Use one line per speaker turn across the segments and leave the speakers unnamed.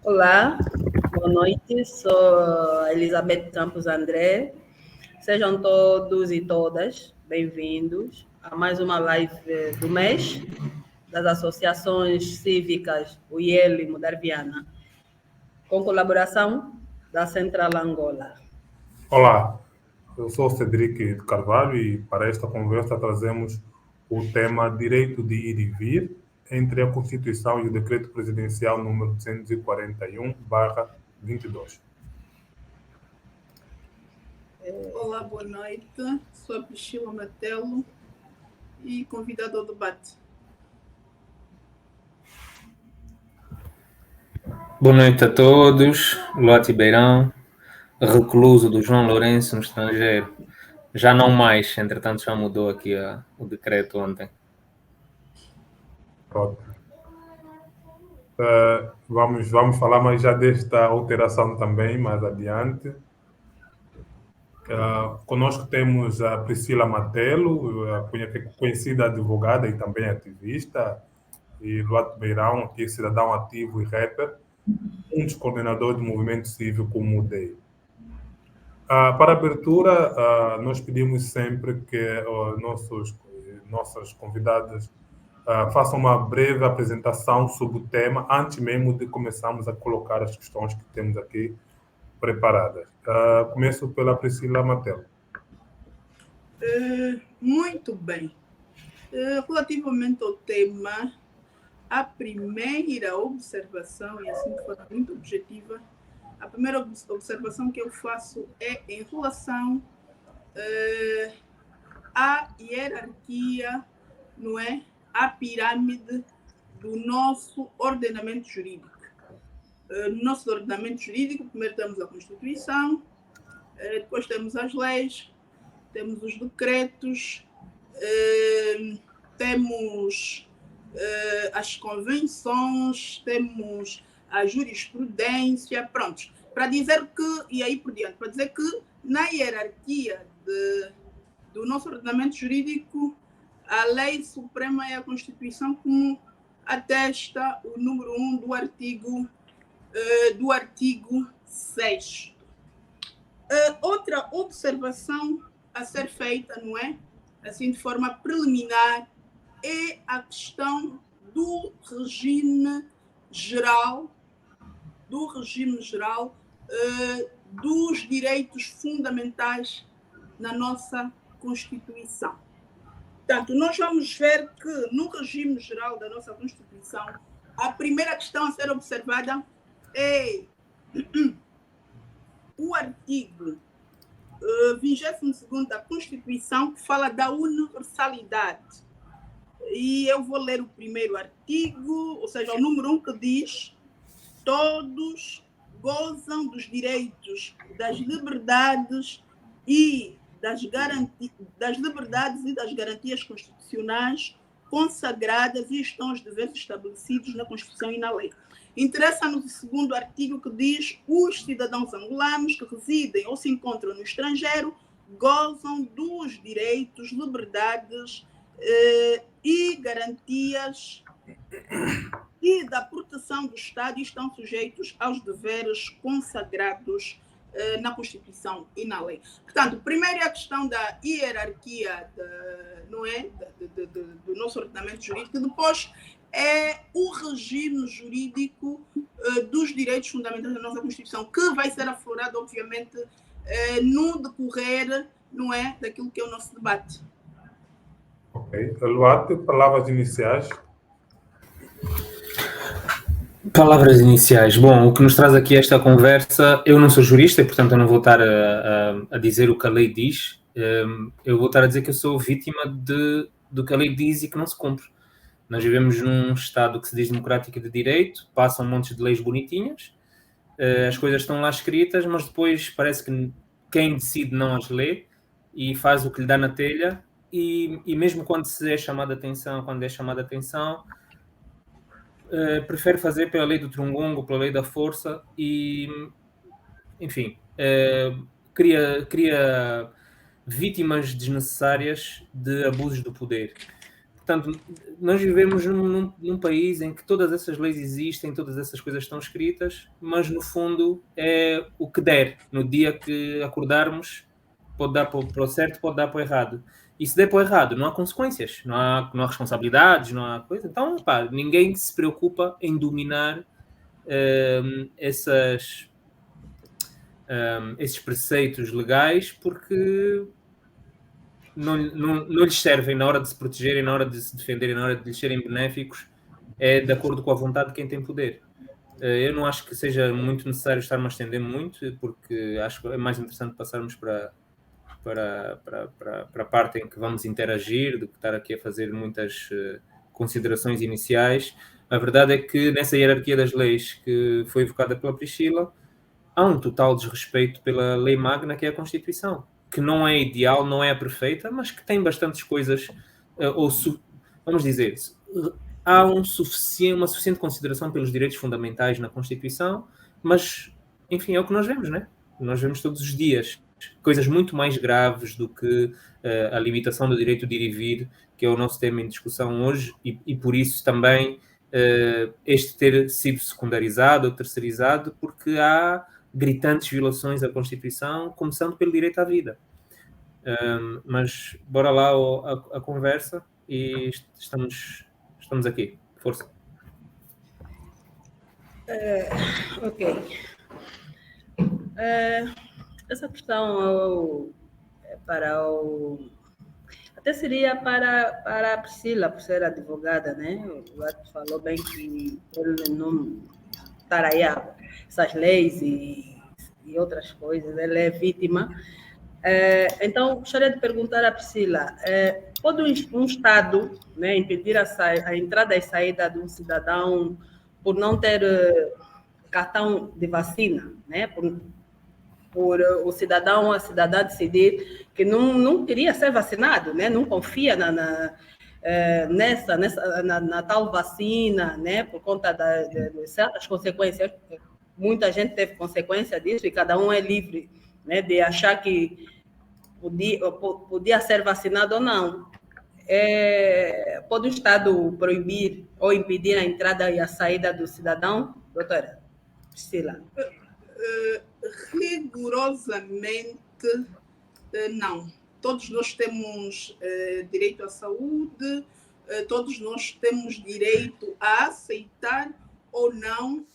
Olá, boa noite. Sou Elizabeth Campos André. Sejam todos e todas bem-vindos a mais uma live do mês das associações cívicas UIEL e Mudarviana, com colaboração da Central Angola.
Olá, eu sou Cedric de Carvalho e para esta conversa trazemos o tema Direito de Ir e Vir entre a Constituição e o Decreto Presidencial número 241/22.
Olá, boa noite. Sou a Priscila Matelo e convidada ao debate.
Boa noite a todos. Lote Beirão, recluso do João Lourenço no estrangeiro. Já não mais, entretanto já mudou aqui o decreto ontem.
Pronto. Vamos falar mais já desta alteração também mais adiante. Conosco temos a Priscila Matelo, conhecida advogada e também ativista, e Lote Beirão, que é cidadão ativo e rapper, um dos coordenadores do movimento cívico Mudei. Para a abertura, nós pedimos sempre que nossas convidadas façam uma breve apresentação sobre o tema, antes mesmo de começarmos a colocar as questões que temos aqui preparadas. Começo pela Priscila Matelo.
Muito bem. Relativamente ao tema, a primeira observação, e assim de forma muito objetiva, a primeira observação que eu faço é em relação à hierarquia, não é? À pirâmide do nosso ordenamento jurídico. No nosso ordenamento jurídico, primeiro temos a Constituição, depois temos as leis, temos os decretos, temos as convenções, temos a jurisprudência, pronto. Para dizer que, e aí por diante, para dizer que na hierarquia do nosso ordenamento jurídico, a lei suprema é a Constituição, como atesta o número 1 do artigo 6º. Outra observação a ser feita, não é? Assim, de forma preliminar, é a questão do regime geral, dos direitos fundamentais na nossa Constituição. Portanto, nós vamos ver que no regime geral da nossa Constituição, a primeira questão a ser observada é o artigo 22º da Constituição, que fala da universalidade. E eu vou ler o primeiro artigo, ou seja, o número 1, que diz: todos gozam dos direitos, das liberdades e das garantias constitucionais consagradas e estão os deveres estabelecidos na Constituição e na lei. Interessa-nos o segundo artigo, que diz: os cidadãos angolanos que residem ou se encontram no estrangeiro gozam dos direitos, liberdades e garantias e da proteção do Estado e estão sujeitos aos deveres consagrados na Constituição e na lei. Portanto, primeiro é a questão da hierarquia do nosso ordenamento jurídico, e depois é o regime jurídico dos direitos fundamentais da nossa Constituição, que vai ser aflorado, obviamente, no decorrer, não é, daquilo que é o nosso debate.
Ok. Luate, palavras iniciais.
Palavras iniciais. Bom, o que nos traz aqui esta conversa, eu não sou jurista e, portanto, eu não vou estar a dizer o que a lei diz. Eu vou estar a dizer que eu sou vítima do que a lei diz e que não se cumpre. Nós vivemos num Estado que se diz democrático e de direito, passam montes de leis bonitinhas, as coisas estão lá escritas, mas depois parece que quem decide não as lê e faz o que lhe dá na telha, e mesmo quando é chamada a atenção, prefere fazer pela lei do trungungo, pela lei da força e, enfim, cria vítimas desnecessárias de abusos do poder. Portanto, nós vivemos num país em que todas essas leis existem, todas essas coisas estão escritas, mas no fundo é o que der. No dia que acordarmos, pode dar para o certo, pode dar para o errado. E se der para o errado, não há consequências, não há responsabilidades, não há coisa. Então, pá, ninguém se preocupa em dominar esses preceitos legais, porque não lhes servem na hora de se protegerem, na hora de se defenderem, na hora de lhes serem benéficos, é de acordo com a vontade de quem tem poder. Eu não acho que seja muito necessário estar-me a estender muito, porque acho que é mais interessante passarmos para a parte em que vamos interagir, do que estar aqui a fazer muitas considerações iniciais. A verdade é que nessa hierarquia das leis que foi evocada pela Priscila, há um total desrespeito pela lei magna, que é a Constituição, que não é ideal, não é perfeita, mas que tem bastantes coisas, vamos dizer, há uma suficiente consideração pelos direitos fundamentais na Constituição, mas, enfim, é o que nós vemos, né? Nós vemos todos os dias coisas muito mais graves do que a limitação do direito de ir e vir, que é o nosso tema em discussão hoje, e por isso também este ter sido secundarizado ou terceirizado, porque há gritantes violações à Constituição, começando pelo direito à vida. Mas bora lá a conversa e estamos aqui. Força.
Ok. Essa questão até seria para a Priscila, por ser advogada, né? O Lato falou bem que ele não estará essas leis e outras coisas, ele é vítima. Então, gostaria de perguntar à Priscila, pode um Estado, né, impedir a entrada e saída de um cidadão por não ter cartão de vacina, né? Por o cidadão ou a cidadã decidir que não queria ser vacinado, né? Não confia na tal vacina, né? Por conta de certas consequências. Muita gente teve consequência disso e cada um é livre, né, de achar que podia ser vacinado ou não. Pode o Estado proibir ou impedir a entrada e a saída do cidadão? Doutora Priscila.
Rigorosamente, não. Todos nós temos direito à saúde, todos nós temos direito a aceitar ou não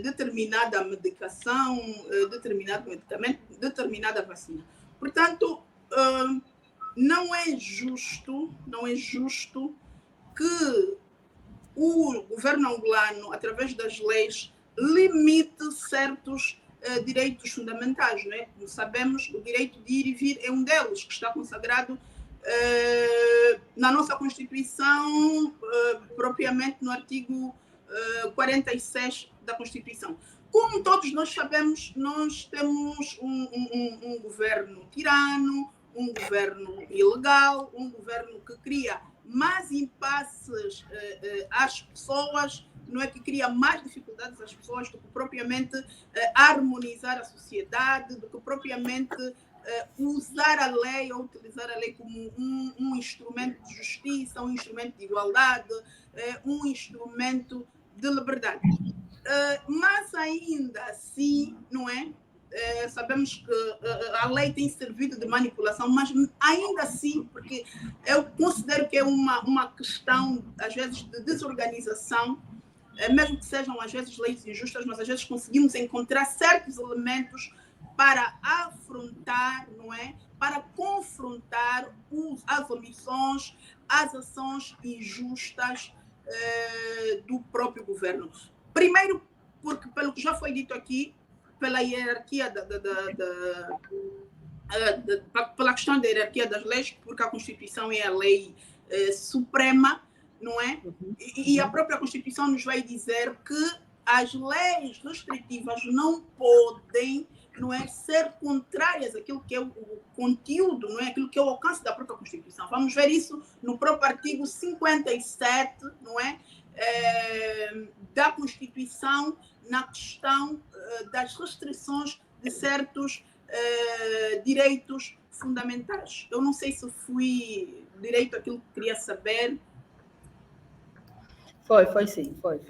determinada medicação, determinado medicamento, determinada vacina. Portanto, não é justo que o governo angolano, através das leis, limite certos direitos fundamentais, né? Como sabemos, o direito de ir e vir é um deles, que está consagrado na nossa Constituição, propriamente no artigo 46 da Constituição. Como todos nós sabemos, nós temos um governo tirano, um governo ilegal, um governo que cria mais impasses às pessoas, não é, que cria mais dificuldades às pessoas do que propriamente harmonizar a sociedade, do que propriamente usar a lei ou utilizar a lei como um instrumento de justiça, um instrumento de igualdade, um instrumento de liberdade. Mas ainda assim, não é? Sabemos que a lei tem servido de manipulação, mas ainda assim, porque eu considero que é uma questão, às vezes, de desorganização, mesmo que sejam, às vezes, leis injustas, mas às vezes conseguimos encontrar certos elementos para afrontar, não é? Para confrontar as omissões, as ações injustas do próprio governo. Primeiro, porque, pelo que já foi dito aqui, pela hierarquia pela questão da hierarquia das leis, porque a Constituição é a lei suprema, não é? E a própria Constituição nos vai dizer que as leis restritivas não podem, não é, ser contrárias àquilo que é o conteúdo, não é, aquilo que é o alcance da própria Constituição. Vamos ver isso no próprio artigo 57, não é, da Constituição, na questão das restrições de certos direitos fundamentais. Eu não sei se fui direito aquilo que queria saber.
Foi sim, foi.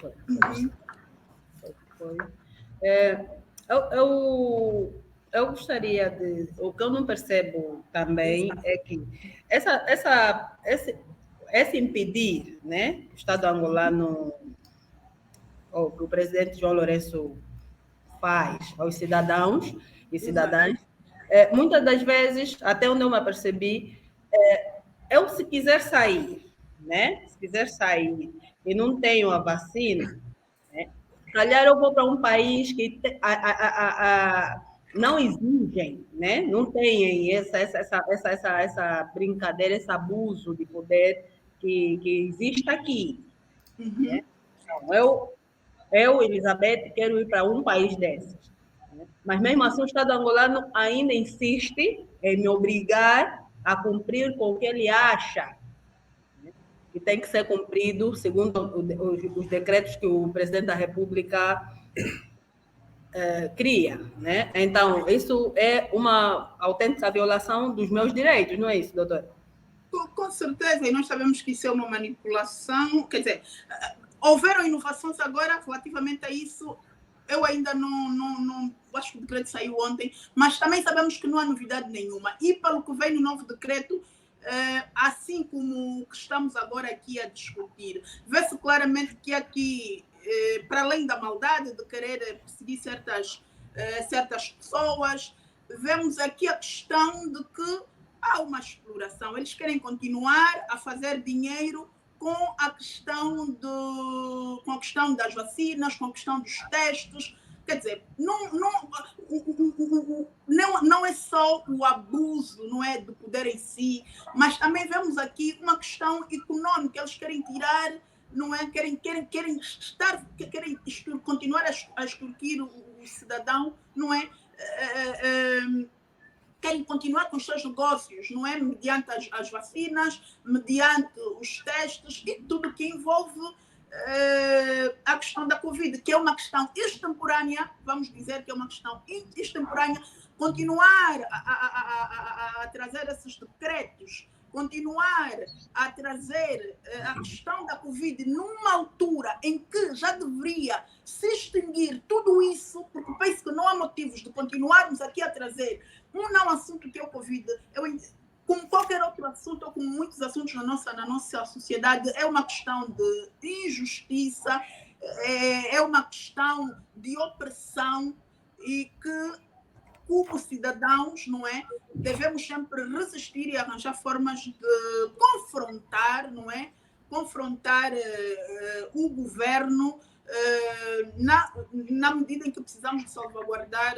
Eu gostaria de... O que eu não percebo também é que esse impedir, né, o Estado angolano, ou que o presidente João Lourenço faz aos cidadãos e cidadãs, muitas das vezes, até onde eu me apercebi, eu se quiser sair, né, se quiser sair e não tenho a vacina, né, calhar eu vou para um país que não exigem, né? Não tem essa brincadeira, esse abuso de poder que existe aqui. Né? Então, eu, Elizabeth, quero ir para um país desses. Né? Mas mesmo assim, o Estado angolano ainda insiste em me obrigar a cumprir com o que ele acha que tem que ser cumprido segundo os decretos que o presidente da República cria, né? Então, isso é uma autêntica violação dos meus direitos, não é isso, doutora?
Com certeza, e nós sabemos que isso é uma manipulação, quer dizer, houveram inovações agora relativamente a isso. Eu ainda não acho que o decreto saiu ontem, mas também sabemos que não há novidade nenhuma. E pelo que vem no novo decreto, assim como o que estamos agora aqui a discutir, vê-se claramente que aqui, para além da maldade de querer perseguir certas pessoas, vemos aqui a questão de que há uma exploração. Eles querem continuar a fazer dinheiro com a questão das vacinas, com a questão dos testes. Quer dizer, não é só o abuso, não é, do poder em si, mas também vemos aqui uma questão econômica. Eles querem tirar, não é? Querem continuar a extorquir o cidadão, não é? Querem continuar com os seus negócios, não é? Mediante as vacinas, mediante os testes e tudo que envolve a questão da Covid, que é uma questão extemporânea, vamos dizer que é uma questão extemporânea, continuar a trazer esses decretos, continuar a trazer a questão da Covid numa altura em que já deveria se extinguir tudo isso, porque penso que não há motivos de continuarmos aqui a trazer um não assunto que é o Covid. Como qualquer outro assunto, ou como muitos assuntos na nossa sociedade, é uma questão de injustiça, é uma questão de opressão e que, como cidadãos, não é, devemos sempre resistir e arranjar formas de confrontar, não é, confrontar o governo na medida em que precisamos de salvaguardar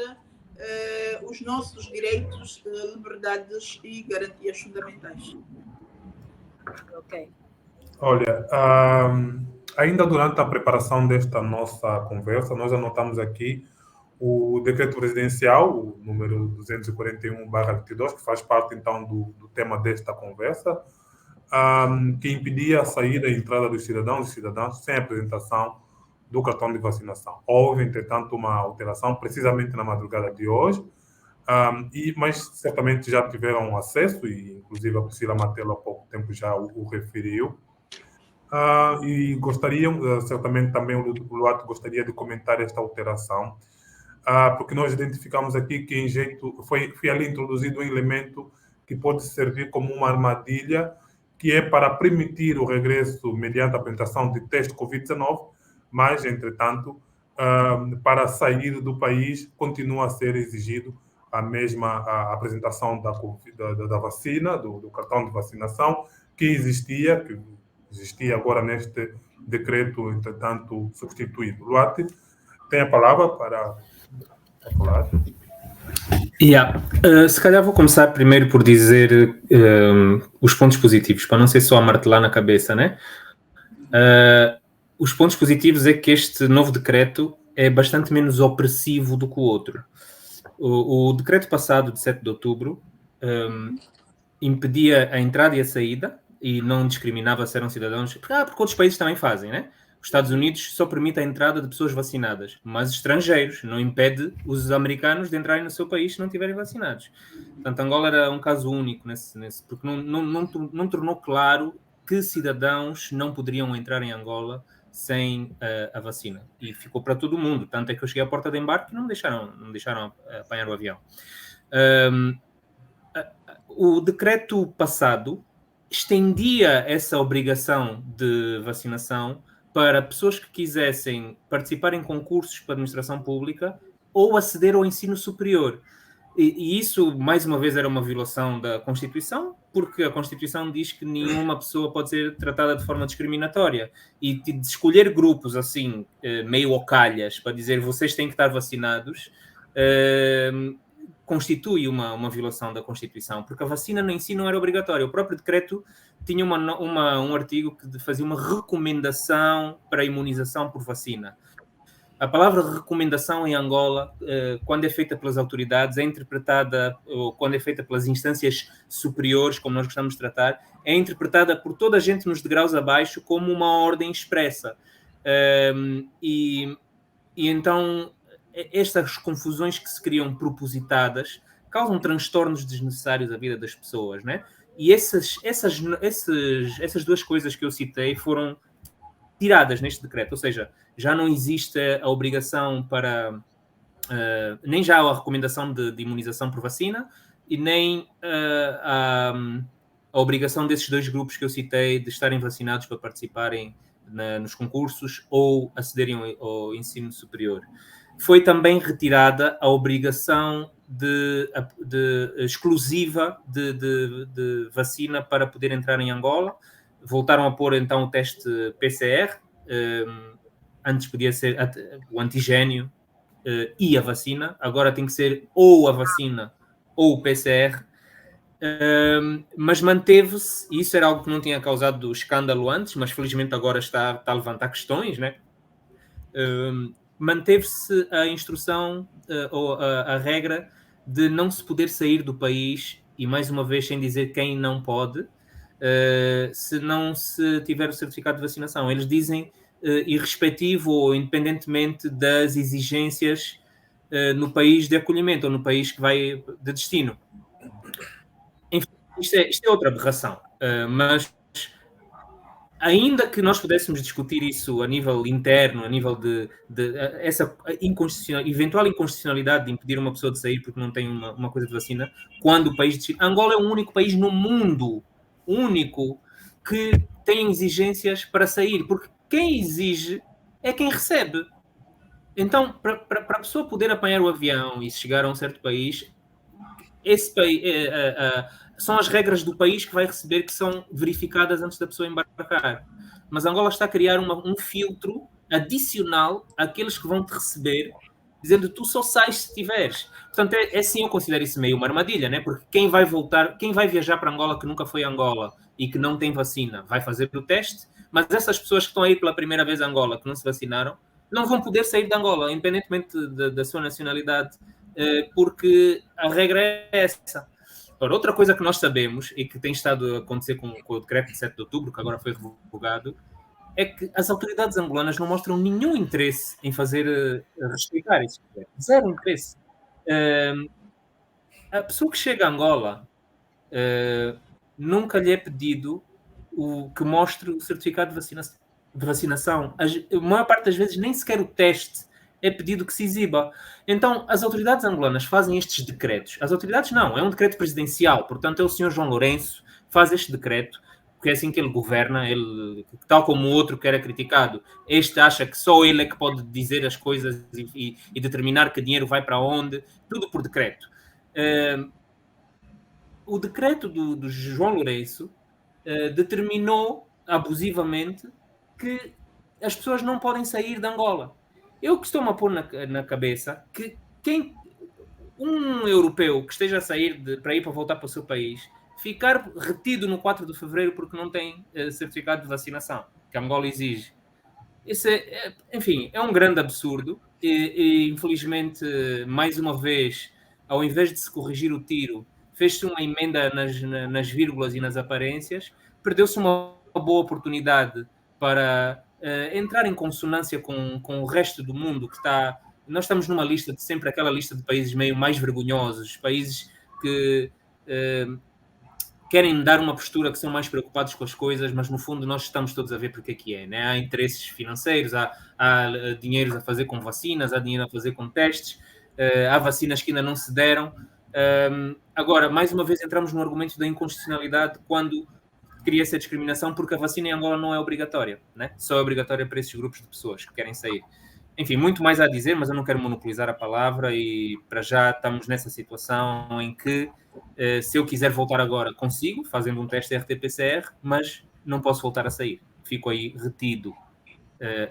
os nossos direitos, liberdades e garantias fundamentais.
Ok.
Olha, ainda durante a preparação desta nossa conversa, nós anotamos aqui o decreto presidencial, o número 241/22, que faz parte, então, do tema desta conversa, que impedia a saída e entrada dos cidadãos e cidadãs sem apresentação do cartão de vacinação. Houve, entretanto, uma alteração precisamente na madrugada de hoje, mas certamente já tiveram acesso, e inclusive a Priscila Matelo há pouco tempo já o referiu. E gostariam, certamente também o Luato gostaria de comentar esta alteração, porque nós identificamos aqui que em jeito foi ali introduzido um elemento que pode servir como uma armadilha, que é para permitir o regresso mediante a apresentação de teste Covid-19, mas, entretanto, para sair do país continua a ser exigido a mesma apresentação da vacina, do cartão de vacinação, que existia agora neste decreto, entretanto, substituído. Luate, tem a palavra para falar.
Se calhar vou começar primeiro por dizer os pontos positivos, para não ser só a martelar na cabeça, né? Os pontos positivos é que este novo decreto é bastante menos opressivo do que o outro. O decreto passado, de 7 de outubro, impedia a entrada e a saída e não discriminava se eram cidadãos, porque outros países também fazem, né? Os Estados Unidos só permite a entrada de pessoas vacinadas, mas estrangeiros, não impede os americanos de entrarem no seu país se não estiverem vacinados. Portanto, Angola era um caso único porque não tornou claro que cidadãos não poderiam entrar em Angola sem a vacina. E ficou para todo mundo. Tanto é que eu cheguei à porta de embarque e não me deixaram apanhar o avião. O decreto passado estendia essa obrigação de vacinação para pessoas que quisessem participar em concursos para a administração pública ou aceder ao ensino superior. E isso, mais uma vez, era uma violação da Constituição, porque a Constituição diz que nenhuma pessoa pode ser tratada de forma discriminatória. E de escolher grupos assim, meio ocalhas, para dizer vocês têm que estar vacinados, constitui uma violação da Constituição, porque a vacina em si não era obrigatória. O próprio decreto tinha um artigo que fazia uma recomendação para a imunização por vacina. A palavra recomendação em Angola, quando é feita pelas autoridades, é interpretada, ou quando é feita pelas instâncias superiores, como nós gostamos de tratar, é interpretada por toda a gente nos degraus abaixo como uma ordem expressa. E então, estas confusões que se criam propositadas causam transtornos desnecessários à vida das pessoas, né? E essas duas coisas que eu citei foram tiradas neste decreto, ou seja, já não existe a obrigação para... nem já a recomendação de imunização por vacina e nem a obrigação desses dois grupos que eu citei de estarem vacinados para participarem nos concursos ou acederem ao ensino superior. Foi também retirada a obrigação exclusiva de vacina para poder entrar em Angola. Voltaram a pôr então o teste PCR, antes podia ser o antigênio e a vacina, agora tem que ser ou a vacina ou o PCR, mas manteve-se, e isso era algo que não tinha causado escândalo antes, mas felizmente agora está a levantar questões, né? Manteve-se a instrução ou a regra de não se poder sair do país, e mais uma vez sem dizer quem não pode, se não se tiver o certificado de vacinação. Eles dizem irrespectivo ou independentemente das exigências no país de acolhimento ou no país que vai de destino. Enfim, isto é outra aberração, mas ainda que nós pudéssemos discutir isso a nível interno, a nível de essa eventual inconstitucionalidade de impedir uma pessoa de sair porque não tem uma coisa de vacina, quando o país de Angola é o único país no mundo único que tem exigências para sair, porque quem exige é quem recebe. Então, para a pessoa poder apanhar o avião e chegar a um certo país, esse país são as regras do país que vai receber que são verificadas antes da pessoa embarcar. Mas Angola está a criar um filtro adicional àqueles que vão te receber, dizendo que tu só sais se tiveres. Portanto, assim eu considero isso meio uma armadilha, né? Porque quem vai viajar para Angola que nunca foi a Angola e que não tem vacina, vai fazer o teste, mas essas pessoas que estão aí pela primeira vez a Angola, que não se vacinaram, não vão poder sair de Angola, independentemente da sua nacionalidade, porque a regra é essa. Ora, outra coisa que nós sabemos e que tem estado a acontecer com o decreto de 7 de outubro, que agora foi revogado, é que as autoridades angolanas não mostram nenhum interesse em respeitar esse decreto. Zero interesse. A pessoa que chega a Angola nunca lhe é pedido que mostre o certificado de vacinação. A maior parte das vezes nem sequer o teste é pedido que se exiba. Então, as autoridades angolanas fazem estes decretos. As autoridades não, é um decreto presidencial. Portanto, é o senhor João Lourenço que faz este decreto, porque é assim que ele governa. Ele, tal como o outro que era criticado, este acha que só ele é que pode dizer as coisas e determinar que dinheiro vai para onde. Tudo por decreto. O decreto do João Lourenço determinou abusivamente que as pessoas não podem sair de Angola. Eu costumo pôr na cabeça que um europeu que esteja a sair para voltar para o seu país, ficar retido no 4 de fevereiro porque não tem certificado de vacinação, que Angola exige. Isso enfim, é um grande absurdo e infelizmente, mais uma vez, ao invés de se corrigir o tiro, fez-se uma emenda nas vírgulas e nas aparências, perdeu-se uma boa oportunidade para entrar em consonância com o resto do mundo que está... Nós estamos numa lista de sempre aquela lista de países meio mais vergonhosos, países que querem dar uma postura que são mais preocupados com as coisas, mas no fundo nós estamos todos a ver porque é que é, né? Há interesses financeiros, há dinheiros a fazer com vacinas, há dinheiro a fazer com testes, há vacinas que ainda não se deram. Agora, mais uma vez entramos no argumento da inconstitucionalidade quando cria-se a discriminação porque a vacina em Angola não é obrigatória, né? Só é obrigatória para esses grupos de pessoas que querem sair. Enfim, muito mais a dizer, mas eu não quero monopolizar a palavra e para já estamos nessa situação em que se eu quiser voltar agora, consigo, fazendo um teste RT-PCR, mas não posso voltar a sair. Fico aí retido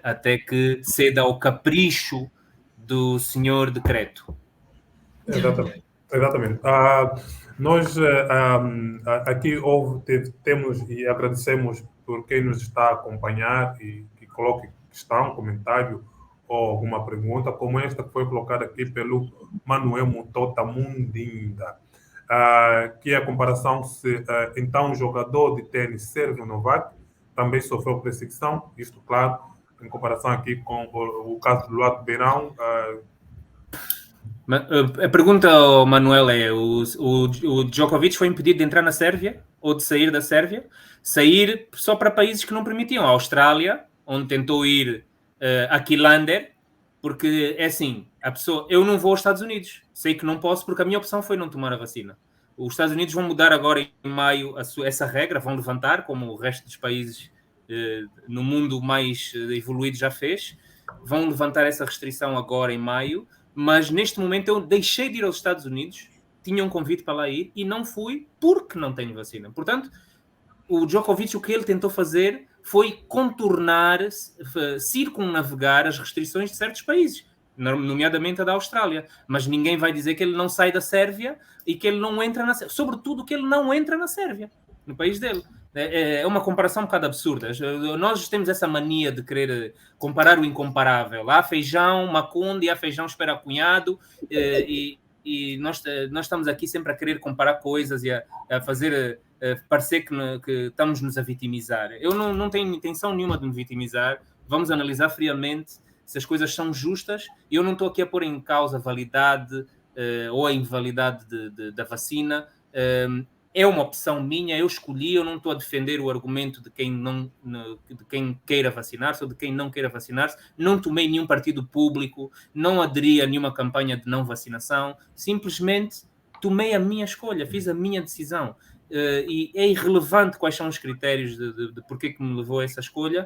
até que ceda ao capricho do senhor decreto.
Exatamente. Nós aqui temos e agradecemos por quem nos está a acompanhar e que coloque questão, comentário ou alguma pergunta, como esta que foi colocada aqui pelo Manuel Mutota Mundinda, que é a comparação se então o jogador de tênis Sérgio Novak também sofreu perseguição, isto claro, em comparação aqui com o caso do Luato Beirão.
A pergunta, Manuel, é o Djokovic foi impedido de entrar na Sérvia ou de sair da Sérvia? Sair só para países que não permitiam. A Austrália, onde tentou ir a Quilander, porque é assim, a pessoa, eu não vou aos Estados Unidos, sei que não posso porque a minha opção foi não tomar a vacina. Os Estados Unidos vão mudar agora em maio essa regra, vão levantar, como o resto dos países no mundo mais evoluído já fez, vão levantar essa restrição agora em maio, mas neste momento eu deixei de ir aos Estados Unidos, tinha um convite para lá ir e não fui porque não tenho vacina. Portanto, o Djokovic, o que ele tentou fazer foi contornar, circunnavegar as restrições de certos países, nomeadamente a da Austrália. Mas ninguém vai dizer que ele não sai da Sérvia e que ele não entra na Sérvia. Sobretudo que ele não entra na Sérvia, no país dele. É uma comparação um bocado absurda. Nós temos essa mania de querer comparar o incomparável. Há feijão Maconde, há feijão Espera Cunhado, e nós estamos aqui sempre a querer comparar coisas e a fazer... parecer que estamos-nos a vitimizar. Eu não tenho intenção nenhuma de me vitimizar. Vamos analisar friamente se as coisas são justas. Eu não estou aqui a pôr em causa a validade ou a invalidade da vacina. É uma opção minha, eu escolhi, eu não estou a defender o argumento de quem queira vacinar-se ou de quem não queira vacinar-se. Não tomei nenhum partido público, não aderi a nenhuma campanha de não vacinação. Simplesmente tomei a minha escolha, fiz a minha decisão. E é irrelevante quais são os critérios de porquê que me levou a essa escolha.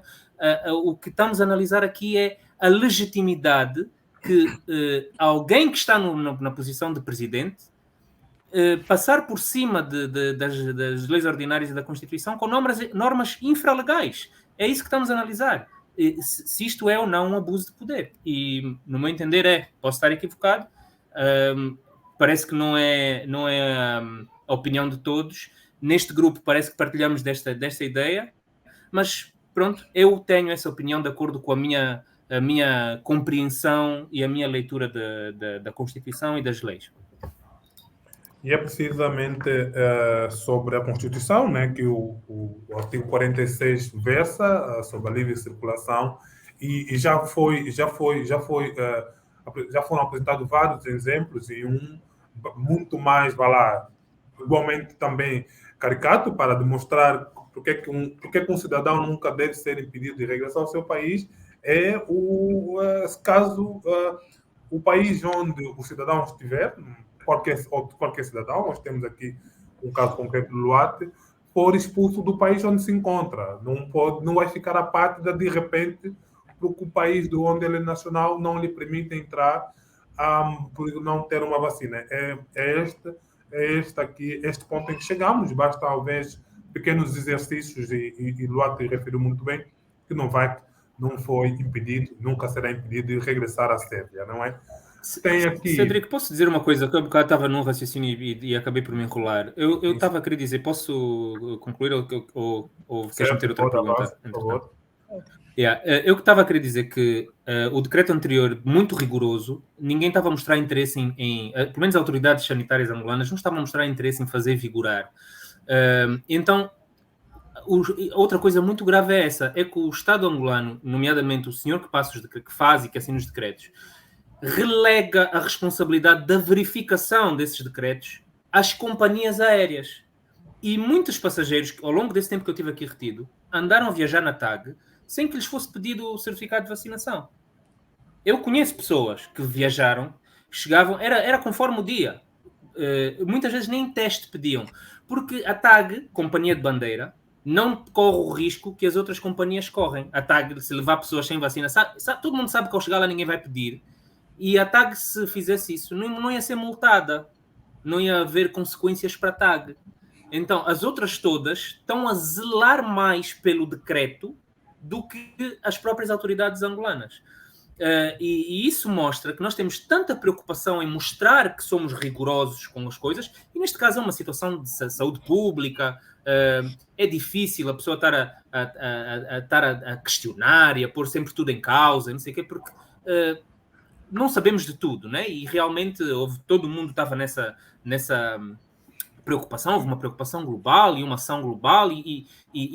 O que estamos a analisar aqui é a legitimidade que alguém que está na posição de presidente passar por cima das leis ordinárias e da Constituição com normas infralegais. É isso que estamos a analisar. Se isto é ou não um abuso de poder. E, no meu entender, posso estar equivocado, parece que não é a opinião de todos. Neste grupo parece que partilhamos desta ideia, mas pronto, eu tenho essa opinião de acordo com a minha compreensão e a minha leitura da Constituição e das leis.
E é precisamente sobre a Constituição, né, que o artigo 46 versa sobre a livre circulação e já foram apresentados vários exemplos e um muito mais, igualmente também caricato para demonstrar porque que um cidadão nunca deve ser impedido de regressar ao seu país é caso o país onde o cidadão estiver, qualquer cidadão, nós temos aqui um caso concreto do Luate, for expulso do país onde se encontra. Não vai ficar apátrida de repente porque o país de onde ele é nacional não lhe permite entrar por não ter uma vacina. Este ponto em que chegamos, basta talvez pequenos exercícios e Luate referiu muito bem que não foi impedido, nunca será impedido de regressar à Sérvia, não é? Tem aqui...
Cédric, posso dizer uma coisa? Que eu estava num raciocínio e acabei por me enrolar. Eu estava a querer dizer, posso concluir ou queres meter outra pergunta?
Por favor.
Eu estava a querer dizer que o decreto anterior, muito rigoroso, ninguém estava a mostrar interesse pelo menos as autoridades sanitárias angolanas, não estavam a mostrar interesse em fazer vigorar. Então, outra coisa muito grave é essa, é que o Estado angolano, nomeadamente o senhor que faz e que assina os decretos, relega a responsabilidade da verificação desses decretos às companhias aéreas. E muitos passageiros, ao longo desse tempo que eu tive aqui retido, andaram a viajar na TAG sem que lhes fosse pedido o certificado de vacinação. Eu conheço pessoas que viajaram, chegavam, era conforme o dia. Muitas vezes nem teste pediam, porque a TAG, companhia de bandeira, não corre o risco que as outras companhias correm. A TAG, se levar pessoas sem vacina, todo mundo sabe que ao chegar lá ninguém vai pedir. E a TAG, se fizesse isso, não ia ser multada. Não ia haver consequências para a TAG. Então, as outras todas estão a zelar mais pelo decreto do que as próprias autoridades angolanas. E isso mostra que nós temos tanta preocupação em mostrar que somos rigorosos com as coisas, e neste caso é uma situação de saúde pública, é difícil a pessoa estar a questionar e a pôr sempre tudo em causa, não sei o quê, porque não sabemos de tudo, né? E realmente todo mundo estava nessa preocupação, houve uma preocupação global e uma ação global e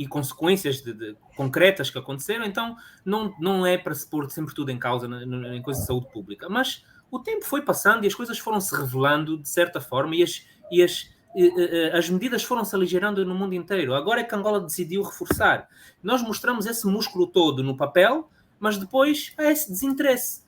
consequências concretas que aconteceram, então não é para se pôr sempre tudo em causa em coisas de saúde pública, mas o tempo foi passando e as coisas foram se revelando de certa forma e as medidas foram se aligerando no mundo inteiro. Agora é que Angola decidiu reforçar. Nós mostramos esse músculo todo no papel, mas depois há esse desinteresse.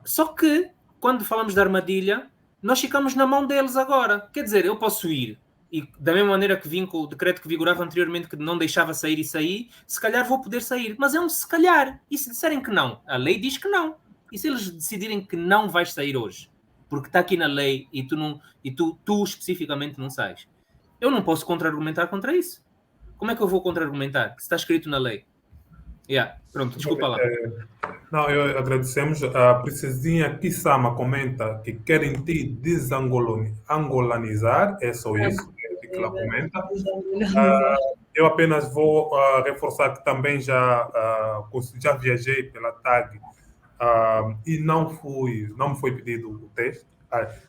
Só que, quando falamos da armadilha, nós ficamos na mão deles agora. Quer dizer, eu posso ir, e da mesma maneira que vim com o decreto que vigorava anteriormente, que não deixava sair e sair, se calhar vou poder sair. Mas é um se calhar. E se disserem que não? A lei diz que não. E se eles decidirem que não vais sair hoje? Porque está aqui na lei e tu especificamente não sais. Eu não posso contra-argumentar contra isso. Como é que eu vou contra-argumentar? Se está escrito na lei. Pronto, desculpa lá.
Não, eu agradecemos. A princesinha Kisama comenta que querem te desangolanizar, é só isso que ela comenta. Eu apenas vou reforçar que também já viajei pela TAG e não me foi pedido o teste,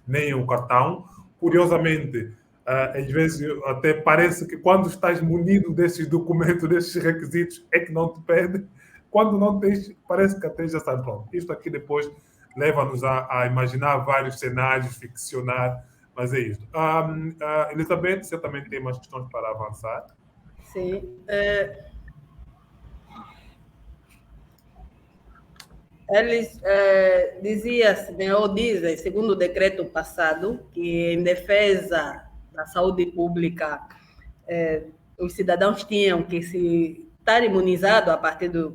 nem o cartão. Curiosamente, às vezes até parece que quando estás munido desses documentos, desses requisitos, é que não te pedem. Quando não tens, parece que até já está pronto. Isto aqui depois leva-nos a imaginar vários cenários, ficcionar, mas é isto. Elizabeth, você também tem umas questões para avançar?
Sim. Eles dizem, segundo o decreto passado, que em defesa da saúde pública, os cidadãos tinham que se estar imunizado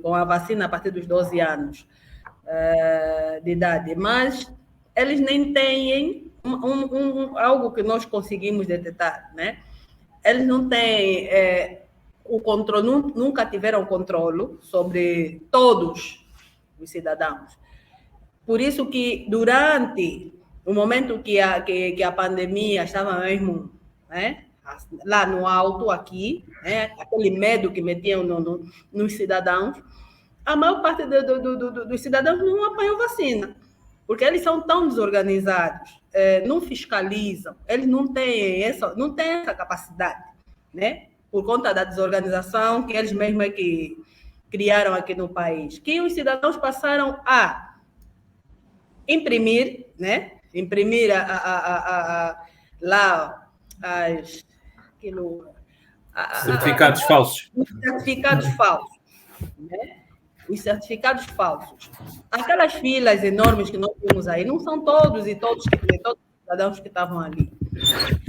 com a vacina a partir dos 12 anos de idade, mas eles nem têm algo que nós conseguimos detectar, né? Eles não têm o controle, nunca tiveram controle sobre todos os cidadãos. Por isso que durante o momento que a pandemia estava mesmo, né, lá no alto, aqui, né, aquele medo que metiam nos cidadãos, a maior parte dos cidadãos não apanhou vacina, porque eles são tão desorganizados, não fiscalizam, eles não têm essa capacidade, né, por conta da desorganização que eles mesmos é que criaram aqui no país, que os cidadãos passaram a imprimir, né, lá
certificados falsos.
Certificados falsos, né? Os certificados falsos. Aquelas filas enormes que nós vimos aí, não são todos os cidadãos que estavam ali.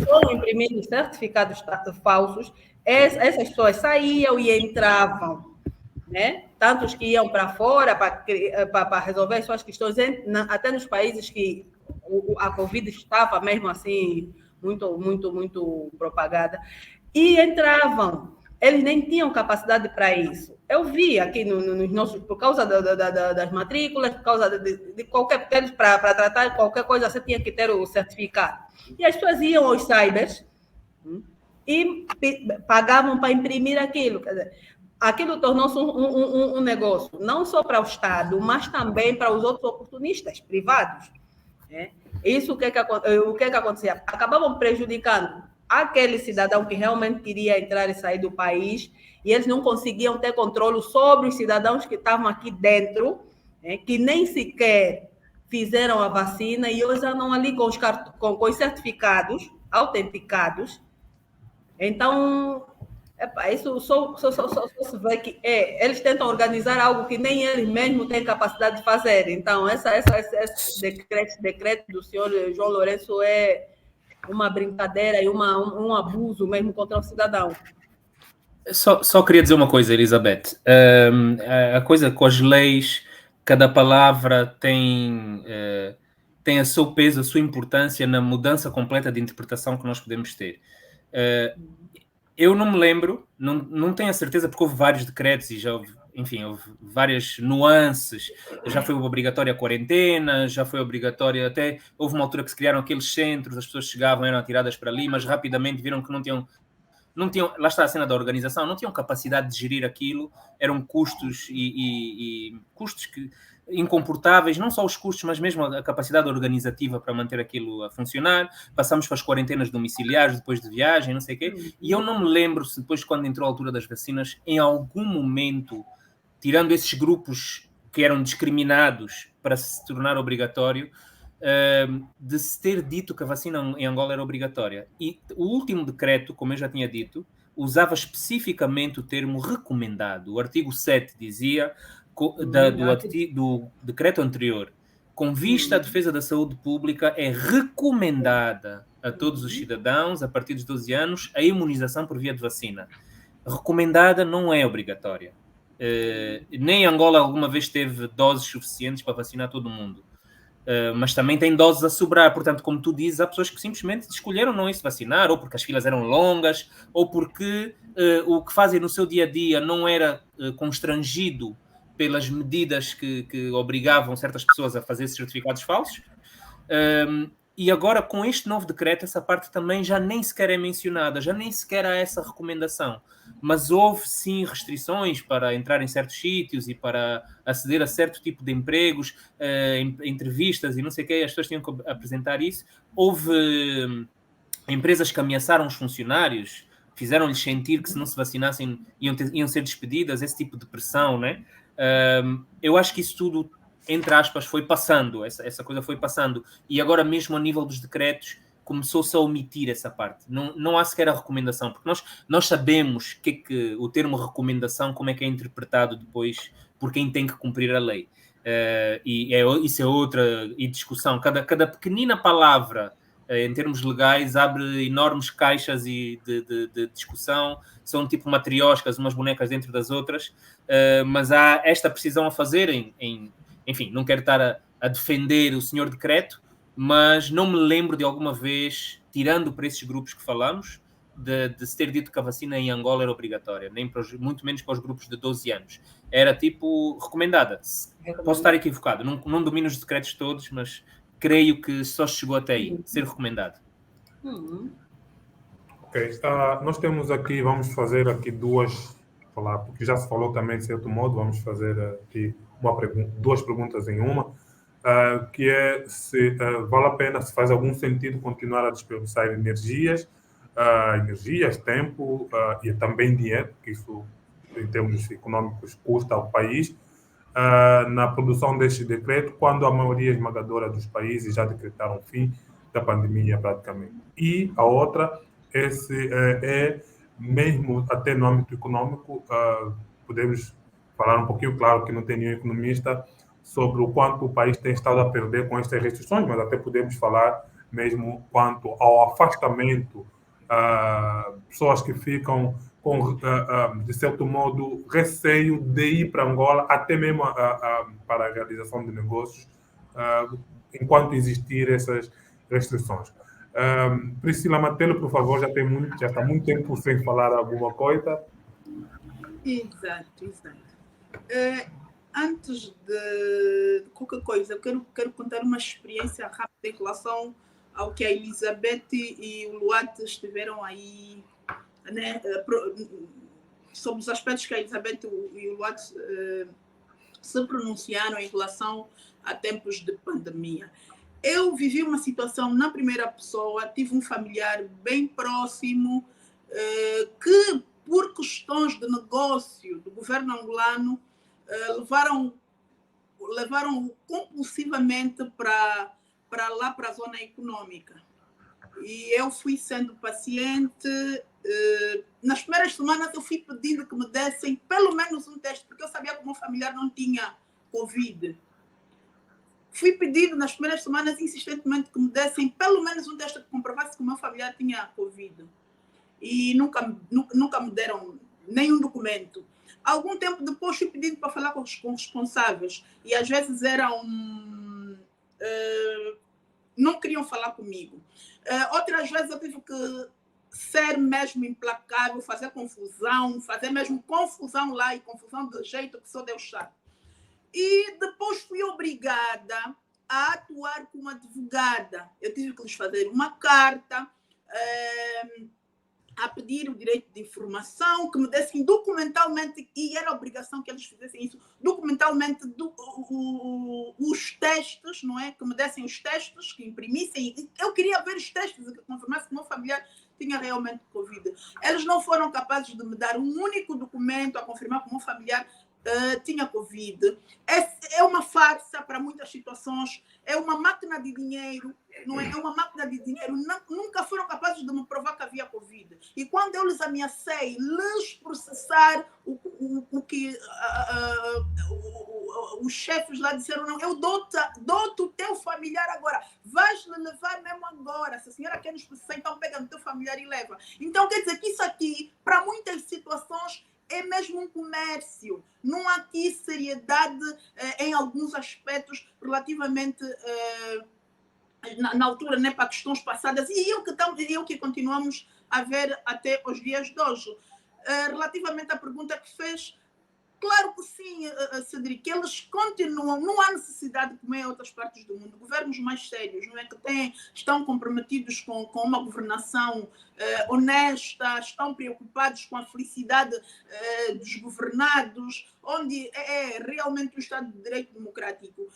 Foram imprimindo certificados falsos, essas pessoas saíam e entravam, né? Tantos que iam para fora para resolver suas questões, até nos países que a Covid estava mesmo assim, muito, muito, muito propagada, e entravam. Eles nem tinham capacidade para isso. Eu vi aqui nos nossos, por causa das matrículas, por causa de qualquer, para tratar qualquer coisa, você tinha que ter o certificado. E as pessoas iam aos cybers e pagavam para imprimir aquilo. Quer dizer, aquilo tornou-se um negócio, não só para o Estado, mas também para os outros oportunistas privados, né? Isso, o que acontecia? Acabavam prejudicando aquele cidadão que realmente queria entrar e sair do país, e eles não conseguiam ter controle sobre os cidadãos que estavam aqui dentro, que nem sequer fizeram a vacina, e hoje andam ali com os certificados autenticados. Então, isso só se vê que eles tentam organizar algo que nem eles mesmos têm capacidade de fazer. Então, esse decreto do senhor João Lourenço é uma brincadeira e um abuso mesmo contra o cidadão.
Só queria dizer uma coisa, Elizabeth. A coisa com as leis, cada palavra tem o seu peso, a sua importância na mudança completa de interpretação que nós podemos ter. Eu não me lembro, não tenho a certeza, porque houve vários decretos e já houve várias nuances. Já foi obrigatória a quarentena, já foi obrigatória, até houve uma altura que se criaram aqueles centros, as pessoas chegavam, eram atiradas para ali, mas rapidamente viram que não tinham, lá está a cena da organização, não tinham capacidade de gerir aquilo, eram custos e custos incomportáveis, não só os custos, mas mesmo a capacidade organizativa para manter aquilo a funcionar. Passamos para as quarentenas domiciliares depois de viagem, não sei o quê, e eu não me lembro se depois, quando entrou a altura das vacinas, em algum momento, tirando esses grupos que eram discriminados para se tornar obrigatório, de se ter dito que a vacina em Angola era obrigatória. E o último decreto, como eu já tinha dito, usava especificamente o termo recomendado. O artigo 7 dizia, do decreto anterior, com vista à defesa da saúde pública, é recomendada a todos os cidadãos, a partir dos 12 anos, a imunização por via de vacina. Recomendada não é obrigatória. Nem Angola alguma vez teve doses suficientes para vacinar todo mundo. Mas também tem doses a sobrar. Portanto, como tu dizes, há pessoas que simplesmente escolheram não ir se vacinar, ou porque as filas eram longas, ou porque o que fazem no seu dia-a-dia não era constrangido pelas medidas que obrigavam certas pessoas a fazer esses certificados falsos. E agora, com este novo decreto, essa parte também já nem sequer é mencionada, já nem sequer há essa recomendação. Mas houve, sim, restrições para entrar em certos sítios e para aceder a certo tipo de empregos, entrevistas e não sei o quê, as pessoas tinham que apresentar isso. Houve empresas que ameaçaram os funcionários, fizeram-lhes sentir que se não se vacinassem iam ser despedidas, esse tipo de pressão, né? Eu acho que isso tudo, entre aspas, foi passando, essa coisa foi passando, e agora mesmo a nível dos decretos começou-se a omitir essa parte, não há sequer a recomendação, porque nós sabemos que o termo recomendação, como é que é interpretado depois por quem tem que cumprir a lei, isso é outra discussão, cada pequenina palavra em termos legais abre enormes caixas de discussão, são tipo matrioscas, umas bonecas dentro das outras, mas há esta precisão a fazer enfim, não quero estar a defender o senhor decreto, mas não me lembro de alguma vez, tirando para esses grupos que falamos, de se ter dito que a vacina em Angola era obrigatória, muito menos para os grupos de 12 anos. Era tipo recomendada. Posso estar equivocado, não domino os decretos todos, mas creio que só chegou até aí, ser recomendado.
Ok, nós temos aqui, vamos fazer aqui porque já se falou também de certo modo, vamos fazer aqui duas perguntas em uma, que é se vale a pena, se faz algum sentido continuar a desperdiçar energias, tempo e também dinheiro, que isso em termos econômicos custa ao país, na produção deste decreto, quando a maioria esmagadora dos países já decretaram o fim da pandemia praticamente. E a outra é mesmo até no âmbito econômico, podemos falar um pouquinho, claro que não tem nenhum economista, sobre o quanto o país tem estado a perder com estas restrições, mas até podemos falar mesmo quanto ao afastamento, pessoas que ficam com, de certo modo, receio de ir para Angola, até mesmo para a realização de negócios, enquanto existir essas restrições. Priscila Matelo, por favor, já está muito tempo sem falar alguma coisa.
Exato. Antes de qualquer coisa, eu quero contar uma experiência rápida em relação ao que a Elizabeth e o Luat estiveram aí, né, sobre os aspectos que a Elizabeth e o Luat se pronunciaram em relação a tempos de pandemia. Eu vivi uma situação na primeira pessoa, tive um familiar bem próximo que, por questões de negócio do governo angolano, levaram compulsivamente para lá, para a zona econômica. E eu fui sendo paciente. Nas primeiras semanas eu fui pedindo que me dessem pelo menos um teste, porque eu sabia que o meu familiar não tinha Covid. Fui pedindo nas primeiras semanas insistentemente que me dessem pelo menos um teste que comprovasse que o meu familiar tinha Covid. E nunca me deram nenhum documento. Algum tempo depois fui pedindo para falar com os responsáveis e às vezes não queriam falar comigo. Outras vezes eu tive que ser mesmo implacável, fazer mesmo confusão lá, e confusão do jeito que só Deus sabe. E depois fui obrigada a atuar como advogada. Eu tive que lhes fazer uma carta a pedir o direito de informação, que me dessem documentalmente, e era obrigação que eles fizessem isso, documentalmente os testes, não é? Que me dessem os testes, que imprimissem. Eu queria ver os testes e que confirmasse que o meu familiar tinha realmente Covid. Eles não foram capazes de me dar um único documento a confirmar que o meu familiar tinha Covid. É uma farsa para muitas situações, é uma máquina de dinheiro, não é? É uma máquina de dinheiro. Nunca foram capazes de me provar que havia Covid. E quando eu lhes ameacei lhes processar o que os chefes lá disseram, não, eu dou-te o teu familiar agora, vais-lhe levar mesmo agora, se a senhora quer nos processar, então pega no teu familiar e leva. Então quer dizer que isso aqui, para muitas situações, é mesmo um comércio. Não há aqui seriedade em alguns aspectos relativamente na altura, né, para questões passadas, e eu que continuamos a ver até os dias de hoje. Relativamente à pergunta que fez, claro que sim, Cedric, eles continuam, não há necessidade, como é em outras partes do mundo, governos mais sérios, não é, que estão comprometidos com uma governação honesta, estão preocupados com a felicidade dos governados, onde é realmente um Estado de Direito democrático.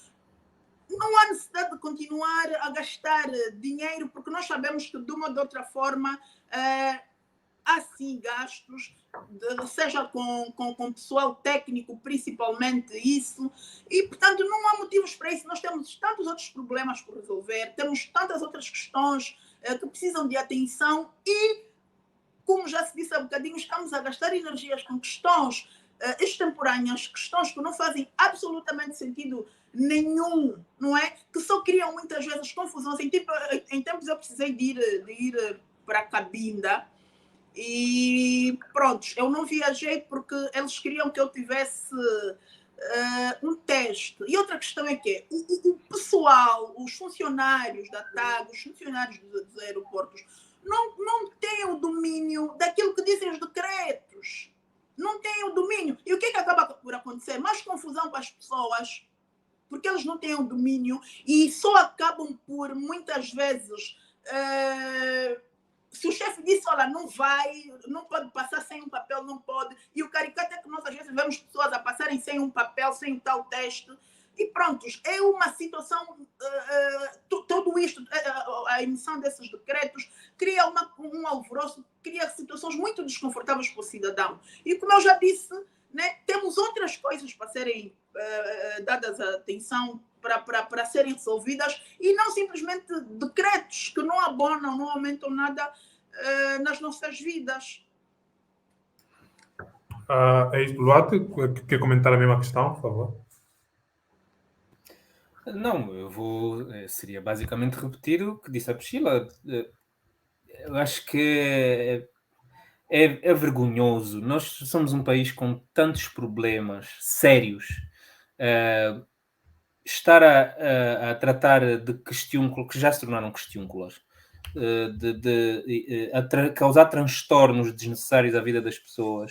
Não há necessidade de continuar a gastar dinheiro, porque nós sabemos que, de uma ou de outra forma, há sim gastos, seja com pessoal técnico, principalmente isso, e, portanto, não há motivos para isso. Nós temos tantos outros problemas por resolver, temos tantas outras questões que precisam de atenção e, como já se disse há bocadinho, estamos a gastar energias com questões extemporâneas, questões que não fazem absolutamente sentido nenhum, não é? Que só criam muitas vezes confusões. Em tempos eu precisei de ir para Cabinda e pronto, eu não viajei porque eles queriam que eu tivesse um teste. E outra questão é que o pessoal, os funcionários da TAG, os funcionários dos aeroportos, não têm o domínio daquilo que dizem os decretos. Não têm o domínio. E o que acaba por acontecer? Mais confusão para as pessoas, porque eles não têm o domínio e só acabam por, muitas vezes, se o chefe disse, olha, não pode passar sem um papel, não pode. E o caricato é que nós às vezes vemos pessoas a passarem sem um papel, sem um tal teste. E prontos, é uma situação, tudo isto, a emissão desses decretos, cria um alvoroço, cria situações muito desconfortáveis para o cidadão. E como eu já disse, né, temos outras coisas para serem dadas atenção, para serem resolvidas, e não simplesmente decretos que não abonam, não aumentam nada nas nossas vidas.
Luate, quer comentar a mesma questão, por favor?
Não, seria basicamente repetir o que disse a Priscila. Eu acho que é vergonhoso. Nós somos um país com tantos problemas sérios. Estar a tratar de questiúnculos, que já se tornaram questiúnculas, causar transtornos desnecessários à vida das pessoas,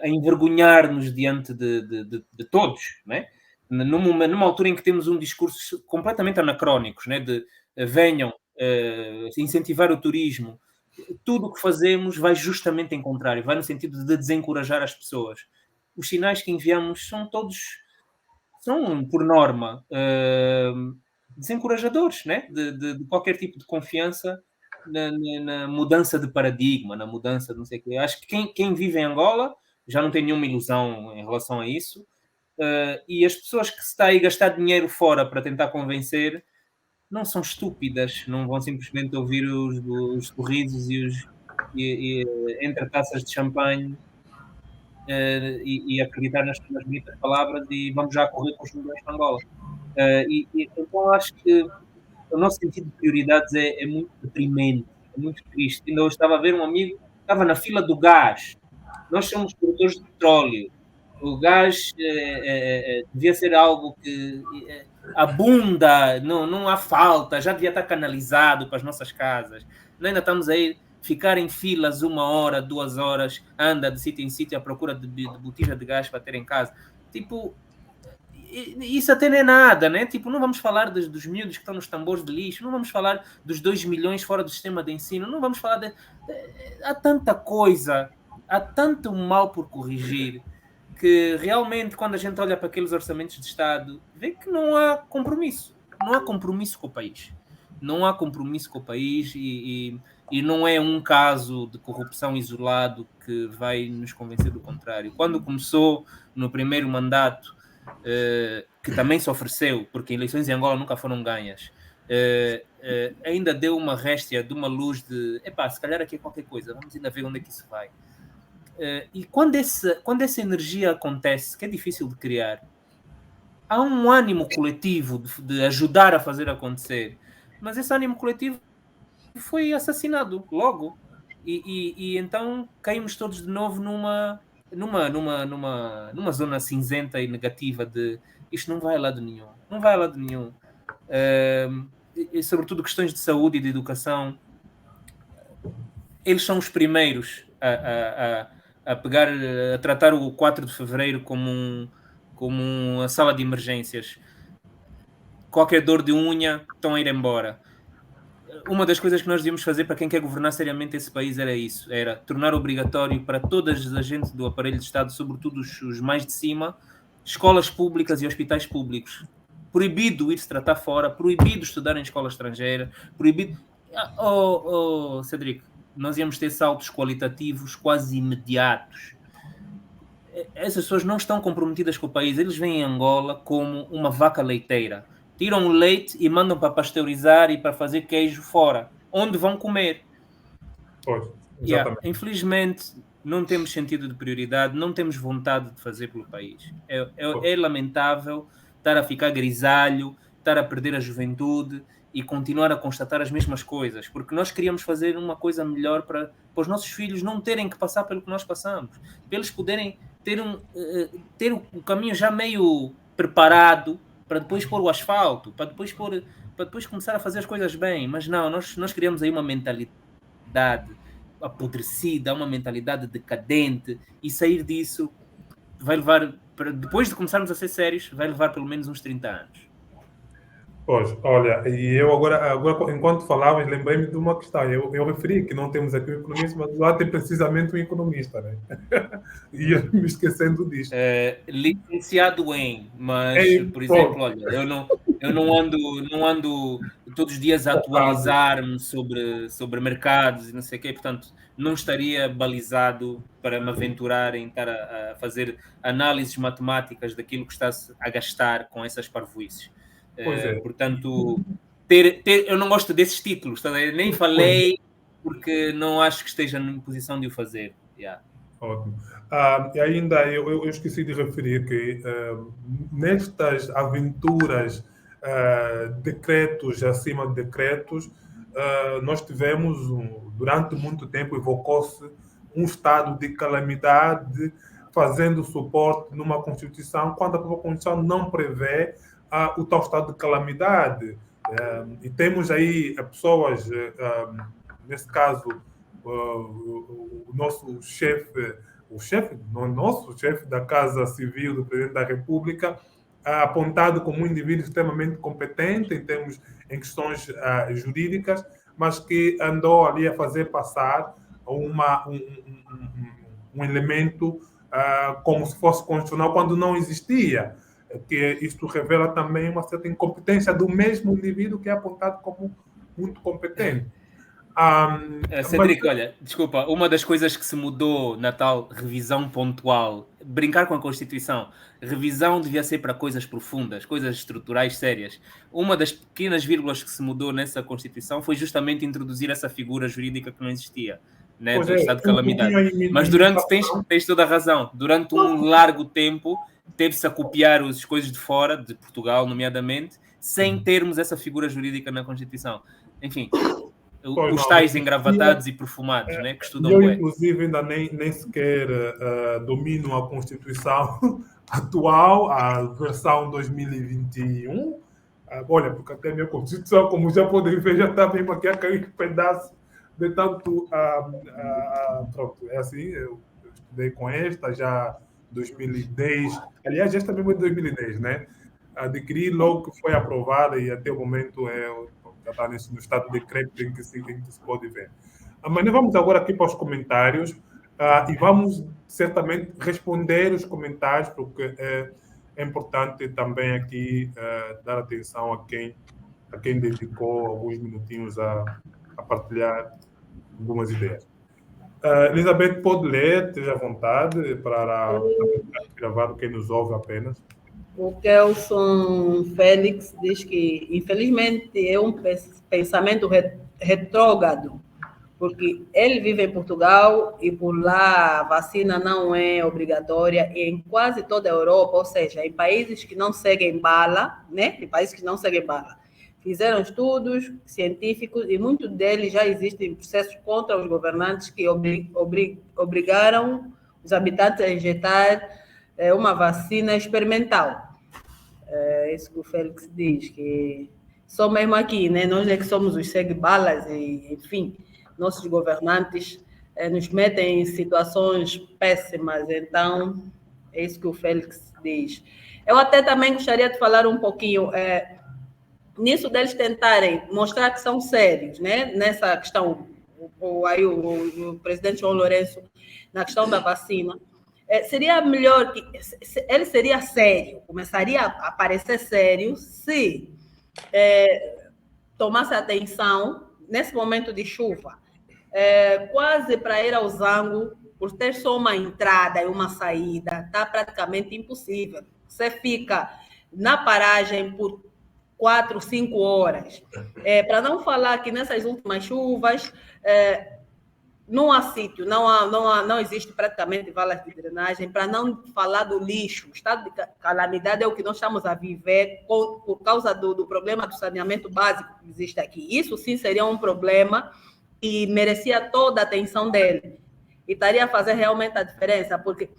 a envergonhar-nos diante de todos, né? Numa altura em que temos um discurso completamente anacrónico, né? Venham incentivar o turismo. Tudo o que fazemos vai justamente em contrário, vai no sentido de desencorajar as pessoas. Os sinais que enviamos são, por norma, desencorajadores, né? De qualquer tipo de confiança na mudança de paradigma, na mudança de não sei o quê. Acho que quem vive em Angola já não tem nenhuma ilusão em relação a isso. E as pessoas que se está aí a gastar dinheiro fora para tentar convencer não são estúpidas, não vão simplesmente ouvir os sorrisos e entre taças de champanhe e acreditar nas bonitas palavras e vamos já correr com os milhões para Angola. Então acho que o nosso sentido de prioridades é muito deprimente, é muito triste. Ainda hoje estava a ver um amigo, estava na fila do gás. Nós somos produtores de petróleo. O gás devia ser algo que abunda, não há falta, já devia estar canalizado para as nossas casas. Nós ainda estamos aí ficar em filas 1 hora, 2 horas, anda de sítio em sítio à procura de botija de gás para ter em casa. Tipo, isso até não é nada, né? Tipo, não vamos falar dos miúdos que estão nos tambores de lixo, não vamos falar dos 2 milhões fora do sistema de ensino, não vamos falar há tanta coisa, há tanto mal por corrigir, que realmente quando a gente olha para aqueles orçamentos de Estado, vê que não há compromisso. Não há compromisso com o país. Não há compromisso com o país e não é um caso de corrupção isolado que vai nos convencer do contrário. Quando começou no primeiro mandato, que também se ofereceu, porque eleições em Angola nunca foram ganhas, ainda deu uma réstia de uma luz de se calhar aqui é qualquer coisa, vamos ainda ver onde é que isso vai. E quando essa energia acontece, que é difícil de criar, há um ânimo coletivo de ajudar a fazer acontecer, mas esse ânimo coletivo foi assassinado logo. E então caímos todos de novo numa zona cinzenta e negativa de isto não vai a lado nenhum. Não vai a lado nenhum. E sobretudo questões de saúde e de educação. Eles são os primeiros a tratar o 4 de fevereiro como uma sala de emergências. Qualquer dor de unha, estão a ir embora. Uma das coisas que nós devíamos fazer para quem quer governar seriamente esse país era isso, era tornar obrigatório para todas as agentes do aparelho de Estado, sobretudo os mais de cima, escolas públicas e hospitais públicos. Proibido ir-se tratar fora, proibido estudar em escola estrangeira, proibido... Cedric, nós íamos ter saltos qualitativos quase imediatos. Essas pessoas não estão comprometidas com o país, eles veem Angola como uma vaca leiteira. Tiram o leite e mandam para pasteurizar e para fazer queijo fora. Onde vão comer?
Pois,
infelizmente, não temos sentido de prioridade, não temos vontade de fazer pelo país. É lamentável estar a ficar grisalho, estar a perder a juventude e continuar a constatar as mesmas coisas. Porque nós queríamos fazer uma coisa melhor para os nossos filhos não terem que passar pelo que nós passamos. Para eles poderem ter o caminho já meio preparado para depois pôr o asfalto, para depois começar a fazer as coisas bem. Mas não, nós criamos aí uma mentalidade apodrecida, uma mentalidade decadente, e sair disso vai levar, depois de começarmos a ser sérios, vai levar pelo menos uns 30 anos.
Pois, olha, e eu agora enquanto falavas, lembrei-me de uma questão. Eu referi que não temos aqui um economista, mas lá tem precisamente um economista, né? E eu me esquecendo disto.
Licenciado em, mas, por exemplo, olha, eu não ando todos os dias a atualizar-me sobre mercados e não sei o quê, portanto, não estaria balizado para me aventurar em estar a fazer análises matemáticas daquilo que está-se a gastar com essas parvoices. Portanto, eu não gosto desses títulos, nem falei porque não acho que esteja em posição de o fazer.
Ótimo. E ainda eu esqueci de referir que nestas aventuras, decretos acima de decretos, nós tivemos, durante muito tempo, evocou-se um estado de calamidade, fazendo suporte numa Constituição, quando a própria Constituição não prevê o tal estado de calamidade. E temos aí pessoas, nesse caso, o nosso chefe da Casa Civil do Presidente da República, apontado como um indivíduo extremamente competente em questões jurídicas, mas que andou ali a fazer passar um elemento como se fosse constitucional quando não existia. que isto revela também uma certa incompetência do mesmo indivíduo que é apontado como muito competente.
Cedric, olha, desculpa, uma das coisas que se mudou na tal revisão pontual, brincar com a Constituição, revisão devia ser para coisas profundas, coisas estruturais sérias. Uma das pequenas vírgulas que se mudou nessa Constituição foi justamente introduzir essa figura jurídica que não existia, né, do estado de calamidade. Mas tens toda a razão, durante um largo tempo teve-se a copiar as coisas de fora, de Portugal nomeadamente, sem termos essa figura jurídica na Constituição. Enfim... Os tais engravatados e perfumados, né, que estudam
eu,
bem.
Inclusive, ainda nem sequer domino a Constituição atual, a versão 2021. Olha, porque até a minha Constituição, como já podem ver, já está mesmo aqui a cair pedaço de tanto... pronto, é assim, eu estudei com esta já 2010. Aliás, esta mesmo é de 2010, né? Adquiri logo que foi aprovada e até o momento já está no estado de decreto em que se pode ver. Mas nós vamos agora aqui para os comentários e vamos certamente responder os comentários, porque é importante também aqui dar atenção a quem dedicou alguns minutinhos a partilhar algumas ideias. Elizabeth, pode ler, esteja à vontade para gravar quem nos ouve apenas.
O Kelson Félix diz que, infelizmente, é um pensamento retrógrado, porque ele vive em Portugal e por lá a vacina não é obrigatória em quase toda a Europa, ou seja, em países que não seguem bala, né? Em países que não seguem bala. Fizeram estudos científicos e muitos deles já existem processos contra os governantes que obrigaram os habitantes a injetar uma vacina experimental. É isso que o Félix diz, que só mesmo aqui, né? Nós é que somos os segue-balas e, enfim, nossos governantes nos metem em situações péssimas. Então, é isso que o Félix diz. Eu até também gostaria de falar um pouquinho nisso deles tentarem mostrar que são sérios, né? Nessa questão, o presidente João Lourenço, na questão da vacina. Seria melhor que ele seria sério, começaria a parecer sério se tomasse atenção nesse momento de chuva, quase para ir ao Zango, por ter só uma entrada e uma saída, está praticamente impossível. Você fica na paragem por 4, 5 horas. Para não falar que nessas últimas chuvas não há sítio, não existe praticamente valas de drenagem, para não falar do lixo. O estado de calamidade é o que nós estamos a viver por causa do problema do saneamento básico que existe aqui. Isso sim seria um problema e merecia toda a atenção dele. E estaria a fazer realmente a diferença, porque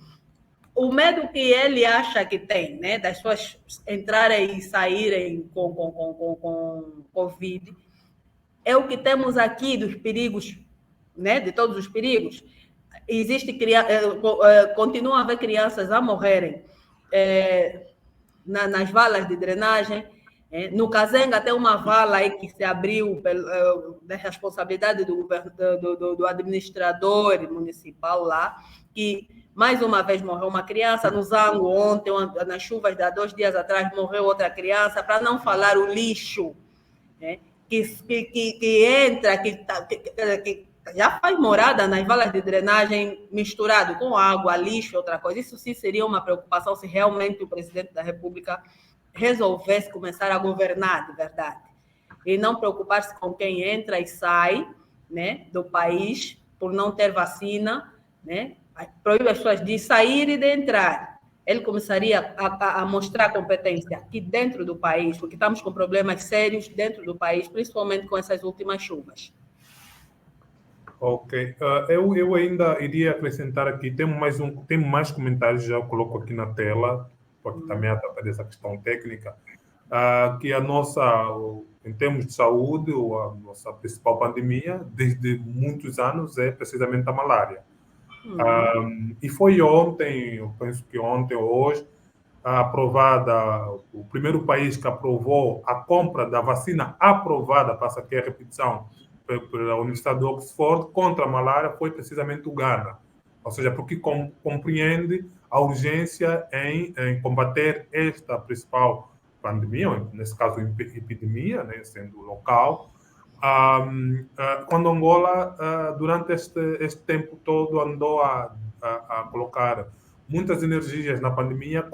o medo que ele acha que tem, né, das pessoas entrarem e saírem com Covid, é o que temos aqui dos perigos, né, de todos os perigos. Continua a haver crianças a morrerem nas valas de drenagem. No Kazenga tem uma vala aí que se abriu da responsabilidade do administrador municipal lá, que mais uma vez morreu uma criança. No Zango ontem, nas chuvas de 2 dias atrás, morreu outra criança, para não falar o lixo, né, que entra, que já faz morada nas valas de drenagem misturado com água, lixo, outra coisa. Isso sim seria uma preocupação se realmente o presidente da República resolvesse começar a governar de verdade e não preocupar-se com quem entra e sai, né, do país por não ter vacina, né, proíbe as pessoas de sair e de entrar. Ele começaria a mostrar competência aqui dentro do país, porque estamos com problemas sérios dentro do país, principalmente com essas últimas chuvas.
Ok. Eu ainda iria acrescentar aqui, temos mais comentários, já coloco aqui na tela, porque também atrapalha dessa questão técnica, que em termos de saúde, a nossa principal pandemia, desde muitos anos, é precisamente a malária. E foi ontem, eu penso que ontem ou hoje, aprovada, o primeiro país que aprovou a compra da vacina aprovada, passa aqui a repetição, pela Universidade de Oxford, contra a malária, foi precisamente o Ghana. ou seja, porque compreende a urgência em combater esta principal pandemia, nesse caso epidemia, né, sendo local, quando Angola, durante este tempo todo, andou a colocar muitas energias na pandemia,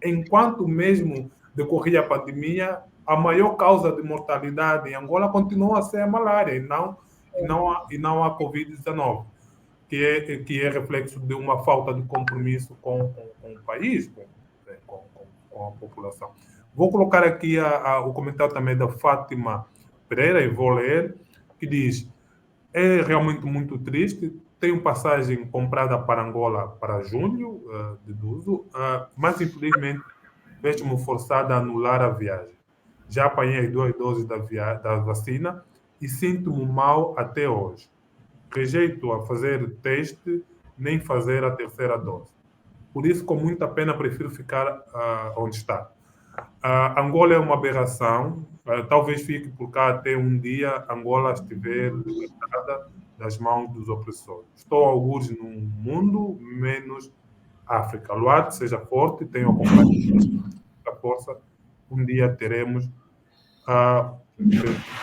enquanto mesmo decorria a pandemia, a maior causa de mortalidade em Angola continua a ser a malária e não a Covid-19, que é reflexo de uma falta de compromisso com o país, com a população. Vou colocar aqui o comentário também da Fátima Pereira, e vou ler, que diz: é realmente muito triste, tenho passagem comprada para Angola para junho, deduzo, mas infelizmente vejo-me forçada a anular a viagem. Já apanhei 2 doses da vacina e sinto-me mal até hoje. Rejeito a fazer teste, nem fazer a terceira dose. Por isso, com muita pena, prefiro ficar onde está. Angola é uma aberração. Talvez fique por cá até um dia Angola estiver libertada das mãos dos opressores. Estou a algures no mundo, menos África. Luarte, seja forte, tenha a força. Um dia teremos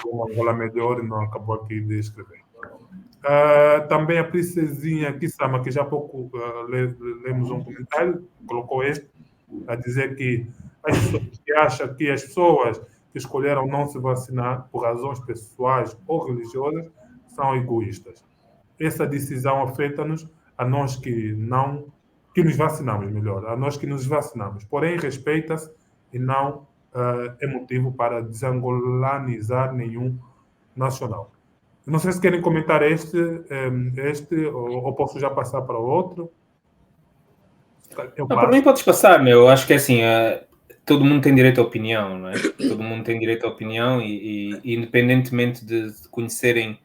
uma Angola melhor, e não acabou aqui de escrever. Também a princesinha Kisama, que já há pouco lemos um comentário, colocou este, a dizer que acha que as pessoas que escolheram não se vacinar por razões pessoais ou religiosas são egoístas. Essa decisão afeta-nos, a nós que nos vacinamos, melhor, a nós que nos vacinamos. Porém, respeita-se e não é motivo para desangolanizar nenhum nacional. Não sei se querem comentar este ou posso já passar para outro.
Para mim podes passar, meu. Eu acho que é assim, todo mundo tem direito à opinião, não é? Todo mundo tem direito à opinião e independentemente de conhecerem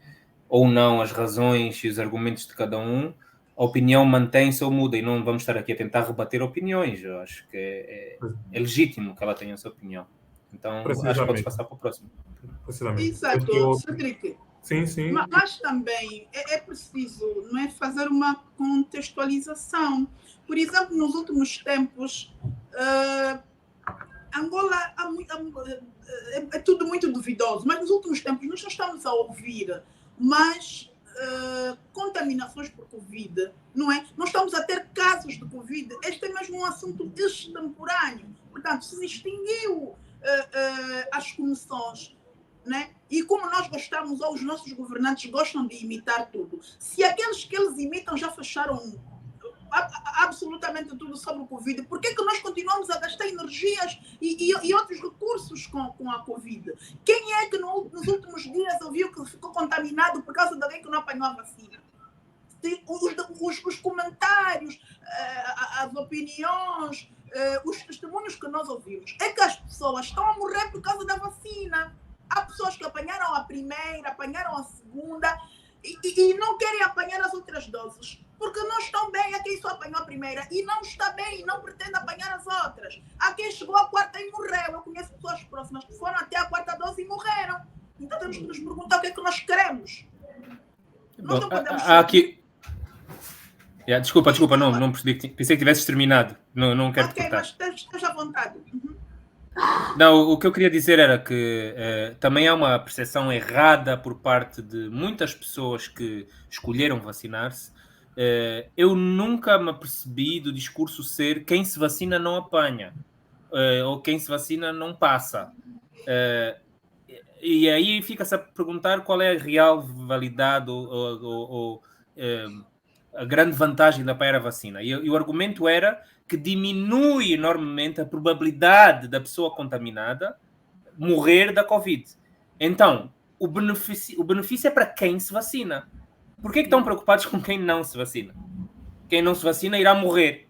ou não as razões e os argumentos de cada um, a opinião mantém-se ou muda, e não vamos estar aqui a tentar rebater opiniões. Eu acho que é legítimo que ela tenha essa opinião. Então, acho que podes passar para o próximo.
Exato, Cedric.
Sim.
Mas também é preciso, não é, fazer uma contextualização. Por exemplo, nos últimos tempos, Angola é tudo muito duvidoso, mas nos últimos tempos nós não estamos a ouvir mais contaminações por Covid, não é? Nós estamos a ter casos de Covid. Este é mesmo um assunto extemporâneo. Portanto, se extinguiu as comissões, né? E como nós gostamos, ou os nossos governantes gostam de imitar tudo, se aqueles que eles imitam já fecharam absolutamente tudo sobre o Covid, por que nós continuamos a gastar energias e outros recursos com a Covid? Quem é que nos últimos dias ouviu que ficou contaminado por causa de alguém que não apanhou a vacina? Os comentários, as opiniões, os testemunhos que nós ouvimos é que as pessoas estão a morrer por causa da vacina. Há pessoas que apanharam a primeira, apanharam a segunda e não querem apanhar as outras doses porque não estão bem. Há quem só apanhou a primeira e não está bem e não pretende apanhar as outras. Há quem chegou à quarta e morreu. Eu conheço pessoas próximas que foram até a quarta dose e morreram. Então temos que nos perguntar o que é que nós queremos. Nós não podemos...
aqui... Desculpa, não percebi. Pensei que tivesses terminado. Não quero te cortar.
Ok, mas esteja à vontade.
Não, o que eu queria dizer era que também há uma percepção errada por parte de muitas pessoas que escolheram vacinar-se. Eu nunca me apercebi do discurso ser quem se vacina não apanha, ou quem se vacina não passa. E aí fica-se a perguntar qual é a real validade ou a grande vantagem de apanhar a vacina. E o argumento era que diminui enormemente a probabilidade da pessoa contaminada morrer da Covid. Então, o benefício é para quem se vacina. Por que estão preocupados com quem não se vacina? Quem não se vacina irá morrer.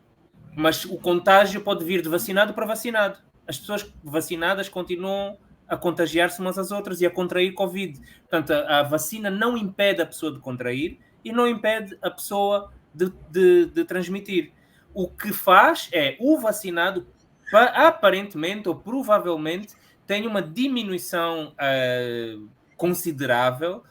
Mas o contágio pode vir de vacinado para vacinado. As pessoas vacinadas continuam a contagiar-se umas às outras e a contrair Covid. Portanto, a vacina não impede a pessoa de contrair e não impede a pessoa de transmitir. O que faz é o vacinado, aparentemente ou provavelmente, tem uma diminuição considerável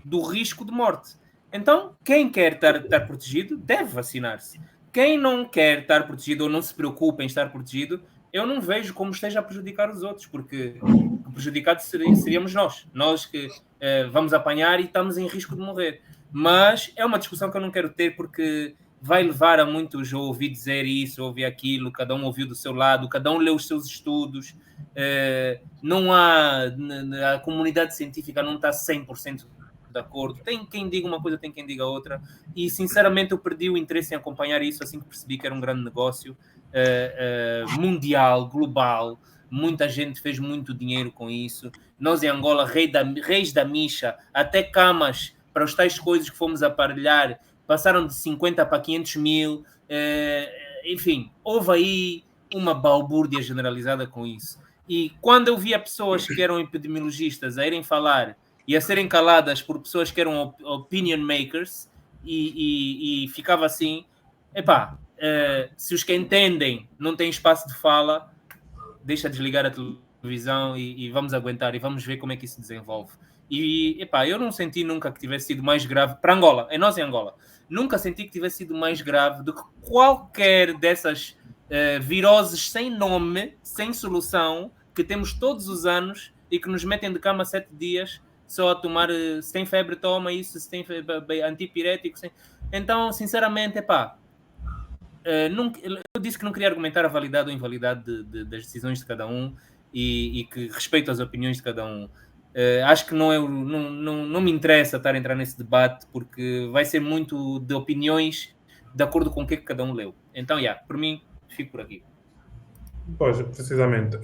do risco de morte. Então, quem quer estar protegido deve vacinar-se. Quem não quer estar protegido ou não se preocupa em estar protegido, eu não vejo como esteja a prejudicar os outros, porque prejudicados seríamos nós. Nós que vamos apanhar e estamos em risco de morrer. Mas é uma discussão que eu não quero ter, porque vai levar a muitos a ouvir dizer isso, ouvir aquilo, cada um ouviu do seu lado, cada um leu os seus estudos. Não há... A comunidade científica não está 100% de acordo. Tem quem diga uma coisa, tem quem diga outra. E, sinceramente, eu perdi o interesse em acompanhar isso assim que percebi que era um grande negócio mundial, global. Muita gente fez muito dinheiro com isso. Nós, em Angola, reis da micha, até camas para as tais coisas que fomos aparelhar, passaram de 50 para 500 mil. Enfim, houve aí uma balbúrdia generalizada com isso. E quando eu via pessoas que eram epidemiologistas a irem falar e a serem caladas por pessoas que eram opinion makers, e ficava assim, se os que entendem não têm espaço de fala, deixa desligar a televisão e vamos aguentar e vamos ver como é que isso se desenvolve. E eu não senti nunca que tivesse sido mais grave para Angola, nós em Angola, nunca senti que tivesse sido mais grave do que qualquer dessas viroses sem nome, sem solução, que temos todos os anos e que nos metem de cama 7 dias só a tomar, se tem febre, toma isso, se tem antipirético. Então, sinceramente, eu disse que não queria argumentar a validade ou invalidade das decisões de cada um e que respeito as opiniões de cada um. Acho que não me interessa estar a entrar nesse debate, porque vai ser muito de opiniões de acordo com o que cada um leu. Então, por mim, fico por aqui.
Pois, precisamente.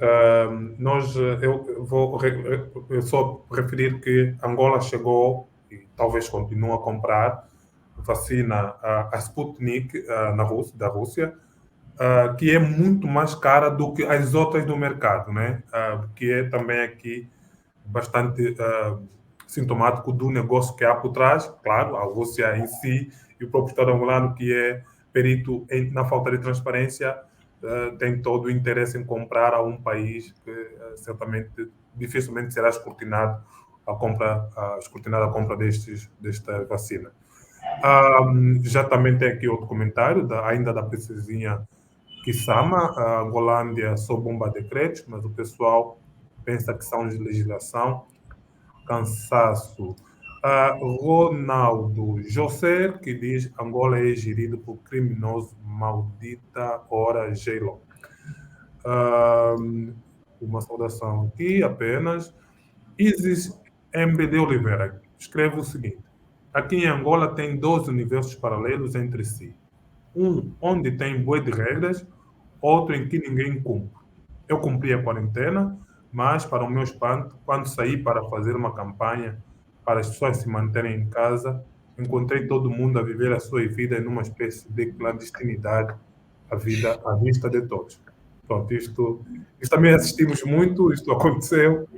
Eu vou só referir que Angola chegou, e talvez continue a comprar, vacina, a Sputnik, da Rússia, que é muito mais cara do que as outras do mercado, né? Que é também aqui bastante sintomático do negócio que há por trás. Claro, a Rússia em si e o próprio Estado angolano, que é perito na falta de transparência, tem todo o interesse em comprar a um país que certamente dificilmente será escrutinada a compra desta vacina. Já também tem aqui outro comentário, ainda da princesinha Kisama. A Angolândia só bomba decretos, mas o pessoal pensa que são de legislação. Cansaço. Ronaldo José, que diz: Angola é gerido por criminoso, maldita hora J-Lo. Uma saudação aqui apenas. Isis MBD Oliveira escreve o seguinte: aqui em Angola tem 12 universos paralelos entre si. Um onde tem bué de regras, outro em que ninguém cumpre. Eu cumpri a quarentena, mas, para o meu espanto, quando saí para fazer uma campanha para as pessoas se manterem em casa, encontrei todo mundo a viver a sua vida numa espécie de clandestinidade, à vista de todos. Pronto, isto também assistimos muito, isto aconteceu.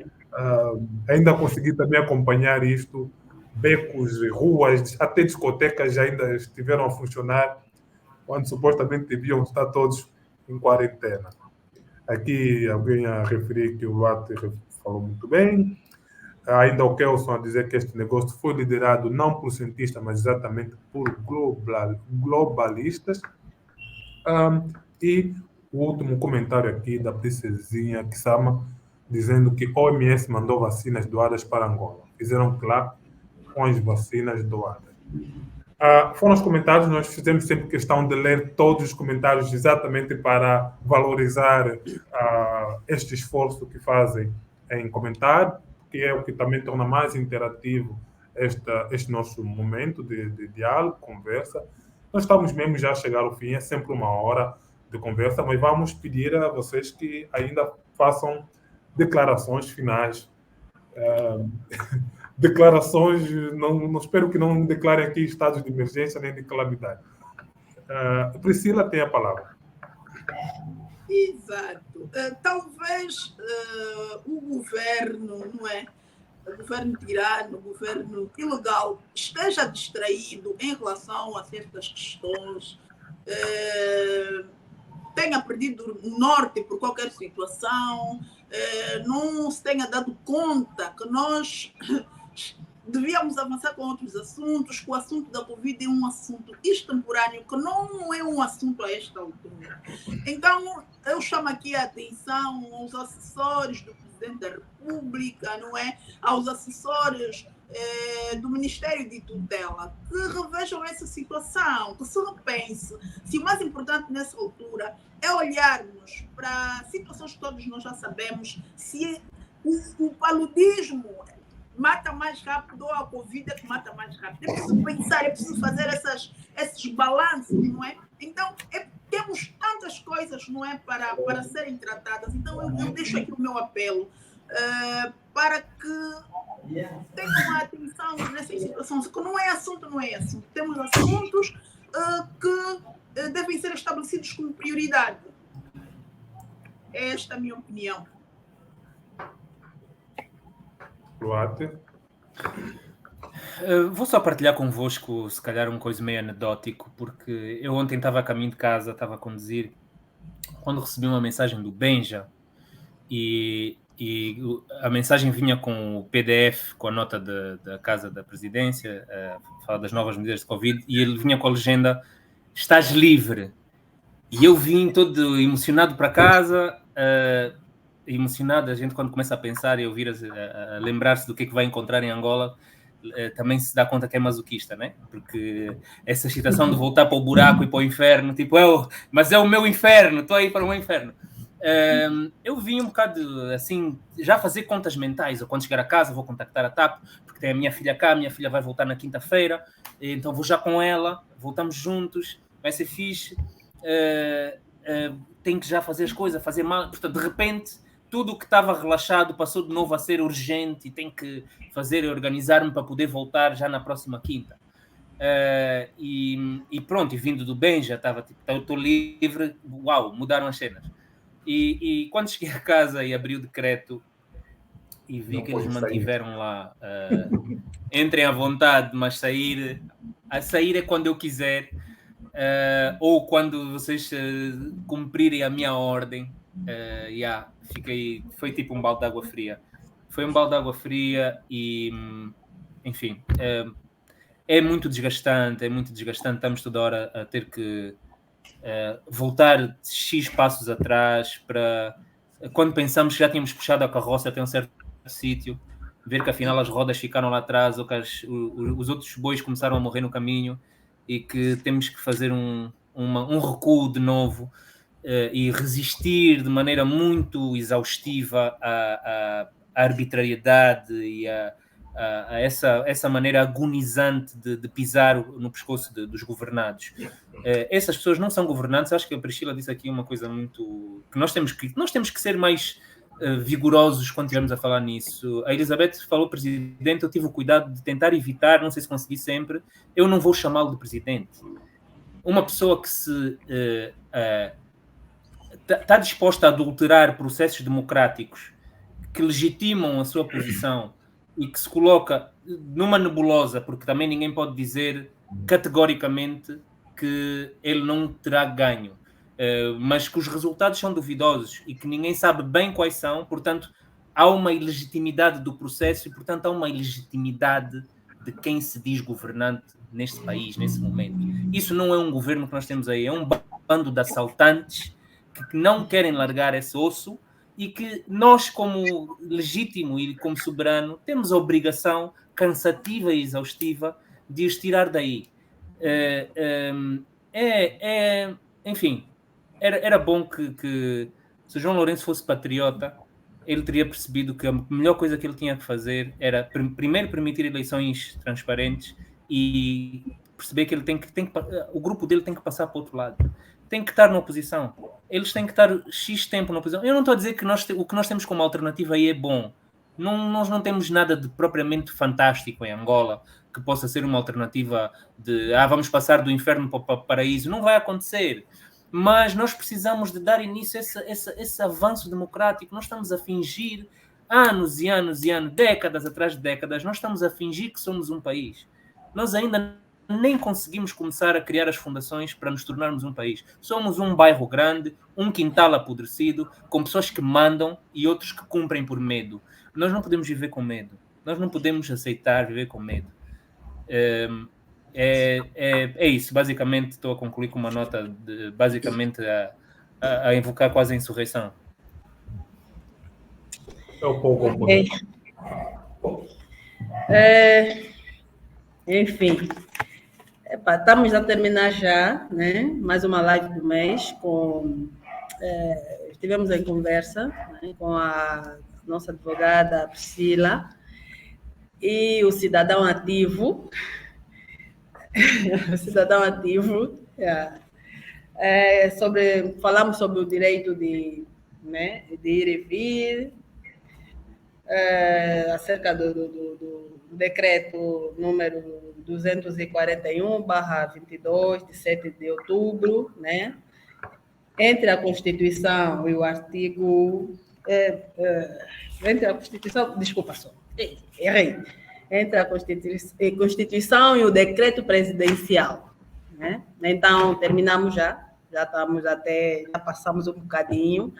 Ainda consegui também acompanhar isto. Becos, ruas, até discotecas já ainda estiveram a funcionar, quando supostamente deviam estar todos em quarentena. Aqui alguém a referir que o Luate falou muito bem. Ainda o Kelson a dizer que este negócio foi liderado não por cientistas, mas exatamente por globalistas. E o último comentário aqui da princesinha Kisama, dizendo que a OMS mandou vacinas doadas para Angola. Fizeram claro com as vacinas doadas. Foram os comentários, nós fizemos sempre questão de ler todos os comentários exatamente para valorizar este esforço que fazem em comentar, que é o que também torna mais interativo este nosso momento de diálogo, conversa. Nós estamos mesmo já a chegar ao fim, é sempre uma hora de conversa, mas vamos pedir a vocês que ainda façam declarações finais. Declarações, não espero que não declarem aqui estados de emergência nem de calamidade. Priscila tem a palavra.
Exato. Talvez o governo, não é? O governo tirano, o governo ilegal, esteja distraído em relação a certas questões, tenha perdido o norte por qualquer situação, não se tenha dado conta que nós devíamos avançar com outros assuntos, que o assunto da Covid é um assunto extemporâneo, que não é um assunto a esta altura. Então, eu chamo aqui a atenção aos assessores do Presidente da República, não é? Aos assessores do Ministério de Tutela, que revejam essa situação, que se repense. Se o mais importante nessa altura é olharmos para situações que todos nós já sabemos, se o paludismo mata mais rápido ou a Covid é que mata mais rápido. É preciso pensar, é preciso fazer esses balanços, não é? Então, temos tantas coisas, não é, para serem tratadas. Então, eu deixo aqui o meu apelo para que tenham atenção nessas situações, que não é assunto, não é assunto. Temos assuntos que devem ser estabelecidos como prioridade. Esta é a minha opinião.
Vou só partilhar convosco, se calhar, uma coisa meio anedótico, porque eu ontem estava a caminho de casa, estava a conduzir, quando recebi uma mensagem do Benja, e a mensagem vinha com o PDF, com a nota da Casa da Presidência, fala das novas medidas de Covid, e ele vinha com a legenda: estás livre. E eu vim todo emocionado para casa, emocionado. A gente, quando começa a pensar e ouvir, a lembrar-se do que é que vai encontrar em Angola, também se dá conta que é masoquista, né? Porque essa excitação de voltar para o buraco e para o inferno, tipo, mas é o meu inferno, estou aí para o meu inferno. Eu vim um bocado assim, já fazer contas mentais. Eu, quando chegar a casa, vou contactar a TAP, porque tem a minha filha cá, a minha filha vai voltar na quinta-feira, então vou já com ela, voltamos juntos, vai ser fixe. Tenho que já fazer as coisas, fazer mal. Portanto, de repente, tudo o que estava relaxado passou de novo a ser urgente e tenho que fazer e organizar-me para poder voltar já na próxima quinta. E pronto, e vindo do bem, já estava tipo, estou livre, uau, mudaram as cenas. E quando cheguei a casa e abri o decreto e vi que eles mantiveram lá, entrem à vontade, mas a sair é quando eu quiser, ou quando vocês cumprirem a minha ordem. Foi tipo um balde de água fria. Foi um balde de água fria e, enfim, é muito desgastante, estamos toda hora a ter que voltar X passos atrás para quando pensamos que já tínhamos puxado a carroça até um certo sítio, ver que afinal as rodas ficaram lá atrás ou que os outros bois começaram a morrer no caminho e que temos que fazer um recuo de novo e resistir de maneira muito exaustiva à arbitrariedade e a essa maneira agonizante de pisar no pescoço dos governados. Essas pessoas não são governantes. Acho que a Priscila disse aqui uma coisa muito... que nós temos que ser mais vigorosos quando estivermos a falar nisso. A Elizabeth falou presidente, eu tive o cuidado de tentar evitar, não sei se consegui sempre, eu não vou chamá-lo de presidente. Uma pessoa que está disposta a adulterar processos democráticos que legitimam a sua posição e que se coloca numa nebulosa, porque também ninguém pode dizer categoricamente que ele não terá ganho, mas que os resultados são duvidosos e que ninguém sabe bem quais são, portanto, há uma ilegitimidade do processo e, portanto, há uma ilegitimidade de quem se diz governante neste país, nesse momento. Isso não é um governo que nós temos aí, é um bando de assaltantes que não querem largar esse osso e que nós, como legítimo e como soberano, temos a obrigação cansativa e exaustiva de os tirar daí. Enfim, era bom que se o João Lourenço fosse patriota, ele teria percebido que a melhor coisa que ele tinha que fazer era primeiro permitir eleições transparentes e perceber que ele o grupo dele tem que passar para o outro lado. Tem que estar na oposição. Eles têm que estar X tempo na oposição. Eu não estou a dizer que o que nós temos como alternativa aí é bom. Nós não temos nada de propriamente fantástico em Angola que possa ser uma alternativa de vamos passar do inferno para o paraíso. Não vai acontecer. Mas nós precisamos de dar início a esse avanço democrático. Nós estamos a fingir anos e anos e anos, décadas atrás de décadas, nós estamos a fingir que somos um país. Nós ainda nem conseguimos começar a criar as fundações para nos tornarmos um país. Somos um bairro grande, um quintal apodrecido, com pessoas que mandam e outros que cumprem por medo. Nós não podemos viver com medo. Nós não podemos aceitar viver com medo. É isso. Basicamente, estou a concluir com uma nota basicamente a invocar quase a insurreição.
É o pouco.
Enfim, estamos a terminar já, né? Mais uma live do mês estivemos em conversa, né, com a nossa advogada Priscila e o cidadão ativo. O cidadão ativo. Falamos sobre o direito de ir e vir, acerca do decreto número 241/22, de 7 de outubro, né? Entre a Constituição e o artigo... entre a Constituição... Desculpa só, errei. Entre a Constituição e o decreto presidencial, né? Então, terminamos já estamos já passamos um bocadinho.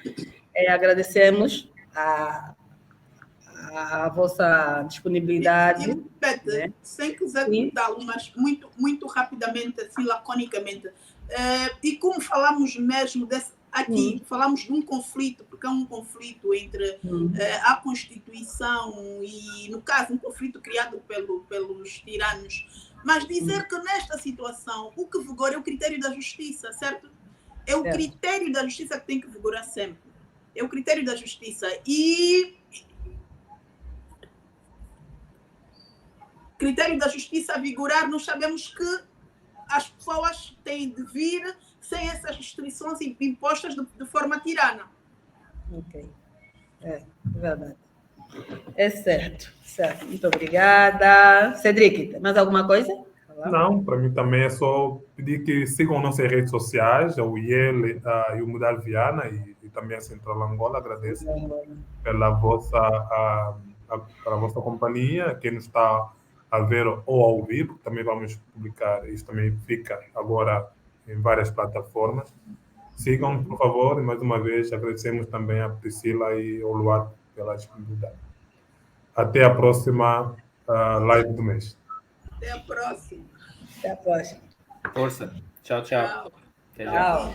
Agradecemos a vossa disponibilidade.
Né? Sem quiser dar, mas muito rapidamente, assim, laconicamente. E como falamos mesmo aqui, falamos de um conflito, porque é um conflito entre a Constituição e, no caso, um conflito criado pelos tiranos. Mas dizer que nesta situação o que vigora é o critério da justiça, certo? É o critério da justiça que tem que vigorar sempre. É o critério da justiça. E critério da justiça a vigorar, nós sabemos que as pessoas têm de vir sem essas restrições impostas de forma tirana.
Ok. Verdade. É certo. Muito obrigada. Cedric, mais alguma coisa?
Não, para mim também é só pedir que sigam nossas redes sociais, o IEL e o Mudar Viana e também a Central Angola. Agradeço pela vossa companhia, quem nos está a ver ou a ouvir, porque também vamos publicar, isso também fica agora em várias plataformas. Sigam, por favor, e mais uma vez agradecemos também a Priscila e ao Luar pela disponibilidade. Até a próxima live do mês.
Até a próxima.
Até a próxima.
Força. Tchau.
Tchau.
Até já.
Tchau.